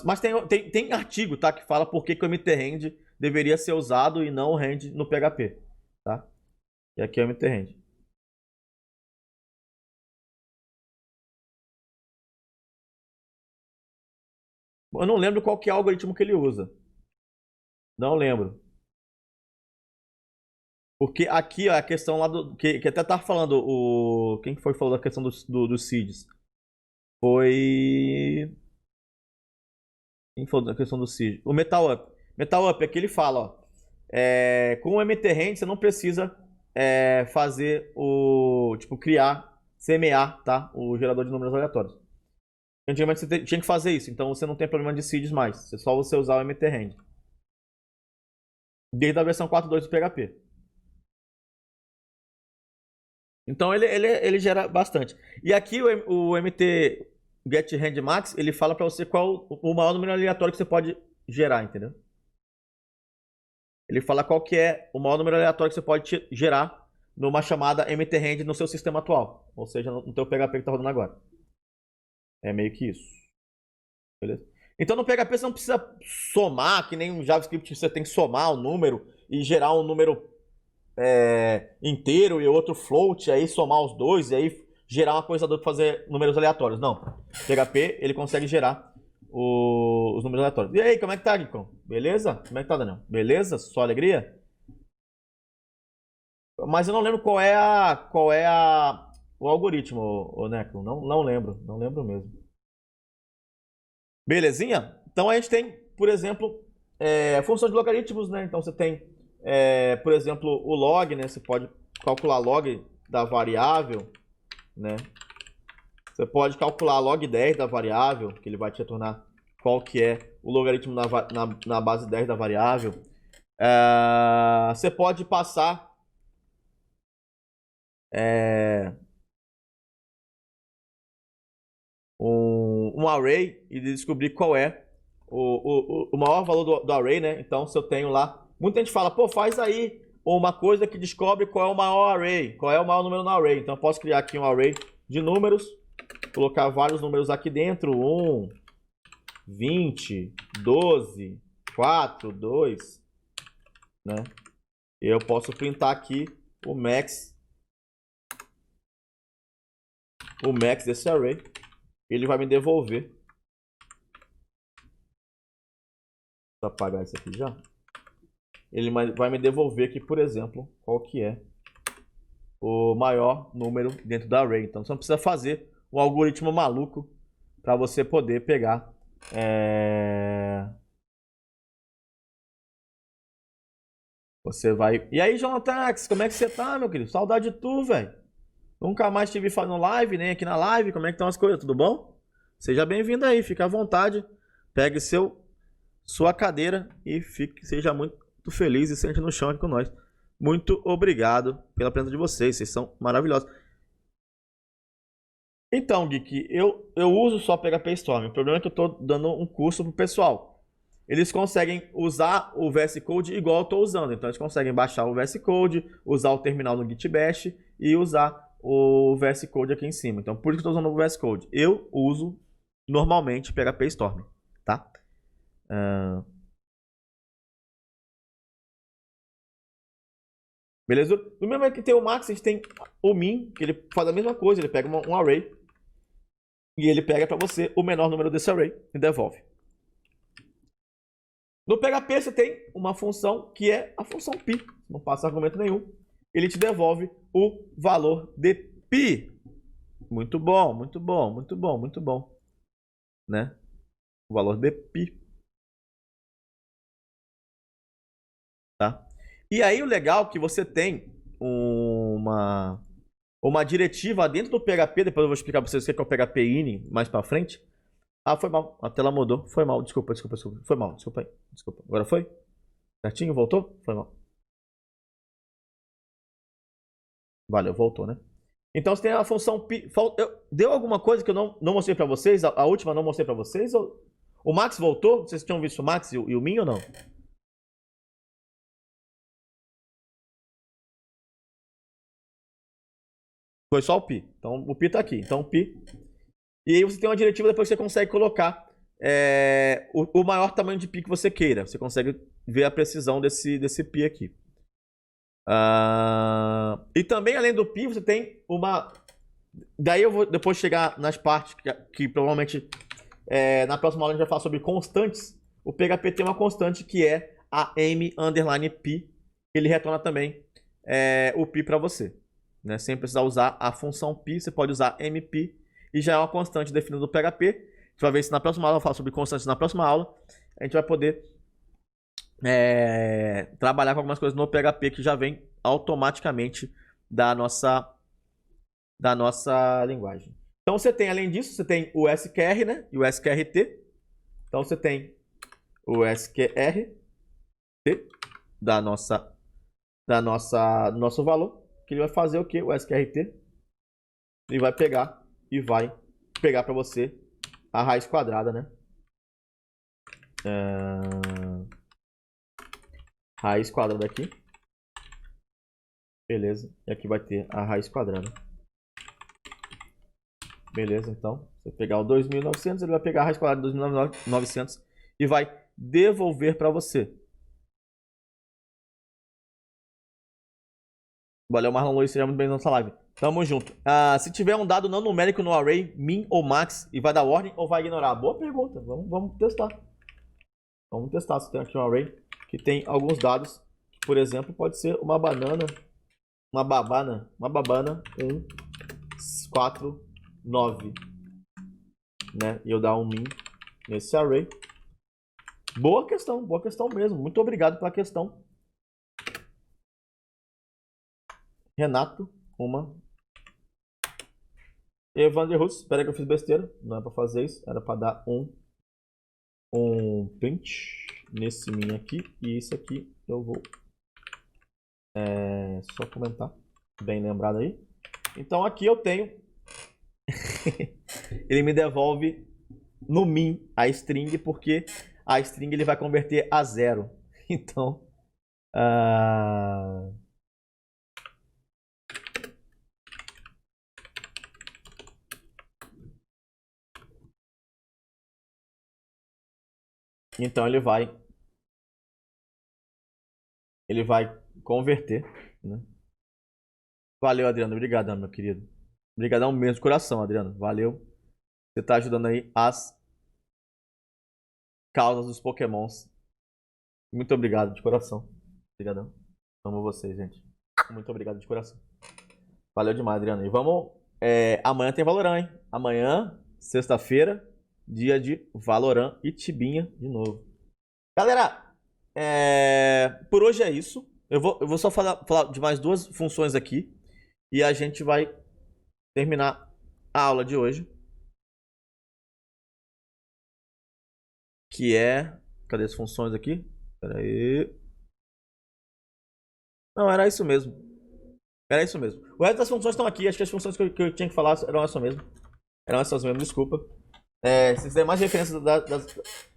mas tem artigo, tá? Que fala por que o MT-Rand deveria ser usado e não o Rand no PHP, tá? E aqui é o MT-Rand. Eu não lembro qual que é o algoritmo que ele usa. Não lembro. Porque aqui, ó, a questão lá do... Que até tava falando, quem foi que falou da questão dos seeds? Foi... Quem falou da questão do seed? O MetalUp. MetalUp, aqui ele fala, ó. Com o MT-Rand você não precisa fazer tipo, semear, tá? O gerador de números aleatórios. Antigamente você tinha que fazer isso, então você não tem problema de seeds mais. É só você usar o MT-Rand. Desde a versão 4.2 do PHP. Então ele gera bastante. E aqui o MT GetRand Max, ele fala para você qual o maior número aleatório que você pode gerar, entendeu? Ele fala qual que é o maior número aleatório que você pode gerar numa chamada MT-Rand no seu sistema atual. Ou seja, no teu PHP que está rodando agora. É meio que isso. Beleza? Então no PHP você não precisa somar, que nem no JavaScript você tem que somar o número e gerar um número inteiro e outro float, aí somar os dois e aí gerar uma coisa para fazer números aleatórios. Não. PHP ele consegue gerar os números aleatórios. E aí, como é que tá, Gicon? Beleza? Como é que tá, Daniel? Beleza? Só alegria? Mas eu não lembro qual é o algoritmo, o Necron. Não lembro mesmo. Belezinha? Então a gente tem, por exemplo, função de logaritmos, né? Então você tem, por exemplo, o log, né? Você pode calcular log da variável, né? Você pode calcular log 10 da variável, que ele vai te retornar qual que é o logaritmo na base 10 da variável. Você pode passar um array e descobrir qual é o maior valor do array, né? Então, se eu tenho lá... Muita gente fala, pô, faz aí uma coisa que descobre qual é o maior array, qual é o maior número no array. Então, eu posso criar aqui um array de números, colocar vários números aqui dentro, 1, 20, 12, 4, 2, né? E eu posso printar aqui o max desse array. Ele vai me devolver. Vou apagar isso aqui já. Ele vai me devolver aqui, por exemplo, qual que é o maior número dentro da array. Então você não precisa fazer um algoritmo maluco para você poder pegar Você vai... E aí, Jonathan, como é que você tá, meu querido? Saudade de tu, velho. Nunca mais te vi fazendo live, nem aqui na live. Como é que estão as coisas? Tudo bom? Seja bem-vindo aí, fica à vontade. Pegue sua cadeira e seja muito feliz e sente no chão aqui com nós. Muito obrigado pela presença de vocês, vocês são maravilhosos. Então, Geek, eu uso só PHP Storm. O problema é que eu estou dando um curso pro pessoal. Eles conseguem usar o VS Code igual eu estou usando. Então, eles conseguem baixar o VS Code, usar o terminal no Git Bash e usar o VS Code aqui em cima. Então, por isso que eu estou usando o VS Code. Eu uso normalmente PHP Storm, tá? Beleza? No mesmo é que tem o Max, a gente tem o Min, que ele faz a mesma coisa. Ele pega um array e ele pega para você o menor número desse array e devolve. No PHP você tem uma função que é a função pi. Não passa argumento nenhum. Ele te devolve o valor de pi. Muito bom, muito bom, muito bom, muito bom. né? O valor de π. Tá? E aí o legal é que você tem uma diretiva dentro do PHP, depois eu vou explicar para vocês o que é o PHP Ini mais para frente. Ah, foi mal, a tela mudou, foi mal, desculpa, foi mal, desculpa aí, desculpa. Agora foi? Certinho, voltou? Foi mal. Valeu, voltou, né? Então você tem a função pi. Deu alguma coisa que eu não mostrei para vocês? A última eu não mostrei para vocês? O Max voltou? Vocês tinham visto o Max e o Min ou não? Foi só o pi. Então o pi tá aqui. Então o pi. E aí você tem uma diretiva, depois você consegue colocar o maior tamanho de pi que você queira. Você consegue ver a precisão desse pi aqui. E também, além do pi, você tem uma... Daí eu vou depois chegar nas partes que provavelmente na próxima aula a gente vai falar sobre constantes. O PHP tem uma constante que é a m_pi. Ele retorna também o pi para você. Né? Sem precisar usar a função pi, você pode usar mpi. E já é uma constante definida do PHP. A gente vai ver se na próxima aula eu falo sobre constantes na próxima aula. A gente vai poder trabalhar com algumas coisas no PHP que já vem automaticamente da nossa linguagem. Então você tem, além disso, você tem o SQR, né? E o SQRT. Então você tem o SQRT do nosso valor, que ele vai fazer o que? O SQRT. Ele vai pegar e vai pegar para você a raiz quadrada, né? Raiz quadrada aqui. Beleza. E aqui vai ter a raiz quadrada. Beleza, então. Você pegar o 2.900, ele vai pegar a raiz quadrada de 2.900 e vai devolver para você. Valeu, Marlon Luiz. Seja muito bem-vindo na nossa live. Tamo junto. Se tiver um dado não numérico no array, min ou max, e vai dar ordem ou vai ignorar? Boa pergunta. Vamos testar. Vamos testar se tem aqui um array que tem alguns dados. Por exemplo, pode ser uma banana, uma babana 1, 4, 9. Né? E eu dar um min nesse array. Boa questão mesmo. Muito obrigado pela questão. Renato, uma. Evander Russo, espera que eu fiz besteira. Não é pra fazer isso. Era pra dar um print nesse min aqui. E isso aqui eu vou só comentar. Bem lembrado aí. Então aqui eu tenho. Ele me devolve no min a string, porque a string ele vai converter a 0. Então. Então ele vai converter, né? Valeu, Adriano. Obrigadão, meu querido. Obrigadão mesmo de coração, Adriano. Valeu. Você tá ajudando aí as causas dos pokémons. Muito obrigado de coração. Obrigadão. Amo vocês, gente. Muito obrigado de coração. Valeu demais, Adriano. E vamos... amanhã tem Valorant, hein? Amanhã, sexta-feira, dia de Valorant e Tibinha de novo. Galera, por hoje é isso. Eu vou só falar de mais duas funções aqui. E a gente vai terminar a aula de hoje. Que é... Cadê as funções aqui? Pera aí. Não, era isso mesmo. Era isso mesmo. O resto das funções estão aqui. Acho que as funções que eu tinha que falar eram essas mesmo. Eram essas mesmo, desculpa. Se quiser mais referências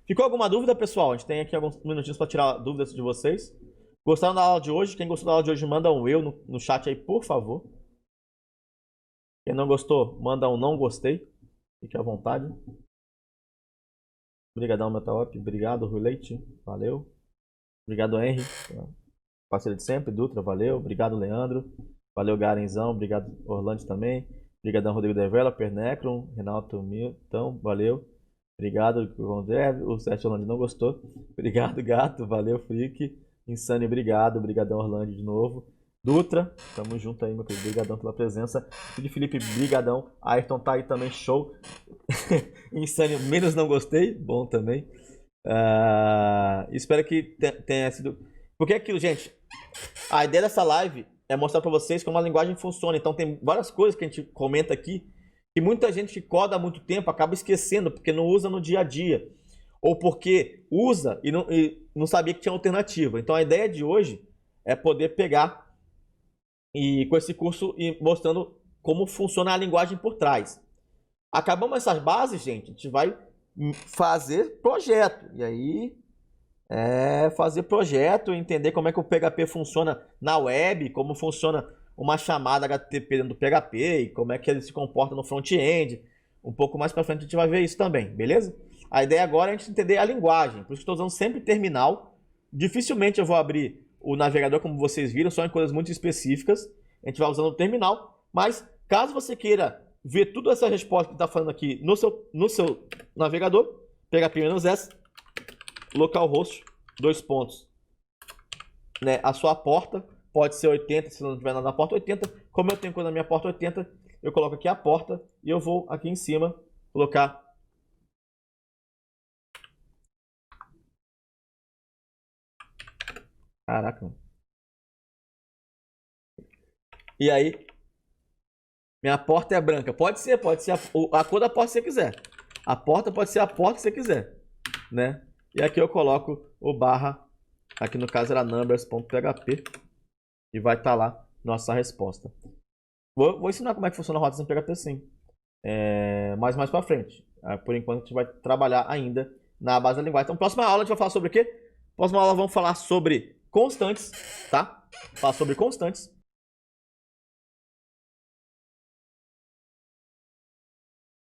Ficou alguma dúvida, pessoal? A gente tem aqui alguns minutinhos para tirar dúvidas de vocês. Gostaram da aula de hoje? Quem gostou da aula de hoje, manda um eu no chat aí, por favor. Quem não gostou, manda um não gostei. Fique à vontade. Obrigadão, Metalop. Obrigado, Rui Leite. Valeu. Obrigado, Henry. Parceiro de sempre. Dutra, valeu. Obrigado, Leandro. Valeu, Garenzão. Obrigado, Orlando também. Obrigadão, Rodrigo Developer, Necron, Renato Milton. Valeu. Obrigado, André. O Sérgio Orlando não gostou. Obrigado, Gato. Valeu, Freak. Insane, obrigado. Obrigadão, Orlando, de novo. Dutra, tamo junto aí, meu querido. Brigadão pela presença. Felipe, brigadão. Ayrton tá aí também, show. Insânio, menos não gostei. Bom também. Espero que tenha sido... Porque é aquilo, gente. A ideia dessa live é mostrar pra vocês como a linguagem funciona. Então tem várias coisas que a gente comenta aqui que muita gente que coda há muito tempo acaba esquecendo, porque não usa no dia a dia. Ou porque usa e não sabia que tinha alternativa. Então a ideia de hoje é poder pegar e com esse curso e mostrando como funciona a linguagem por trás. Acabamos essas bases, gente, a gente vai fazer projeto. E aí fazer projeto, entender como é que o PHP funciona na web, como funciona uma chamada HTTP dentro do PHP e como é que ele se comporta no front-end. Um pouco mais para frente a gente vai ver isso também, beleza? A ideia agora é a gente entender a linguagem, por isso que estou usando sempre terminal. Dificilmente eu vou abrir o navegador, como vocês viram, só em coisas muito específicas. A gente vai usando o terminal, mas caso você queira ver toda essa resposta que está falando aqui no seu navegador, php-s, localhost, 2 pontos, né? A sua porta pode ser 80, se não tiver nada na porta 80. Como eu tenho coisa na minha porta 80, eu coloco aqui a porta e eu vou aqui em cima colocar caraca, mano. E aí, minha porta é branca. Pode ser a cor da porta que você quiser. A porta pode ser a porta que você quiser, né? E aqui eu coloco o barra, aqui no caso era numbers.php, e vai estar lá nossa resposta. Vou ensinar como é que funciona a rotas em PHP sim, mas mais pra frente. Por enquanto a gente vai trabalhar ainda na base da linguagem. Então, próxima aula a gente vai falar sobre o quê? Próxima aula vamos falar sobre constantes, tá? Falar sobre constantes.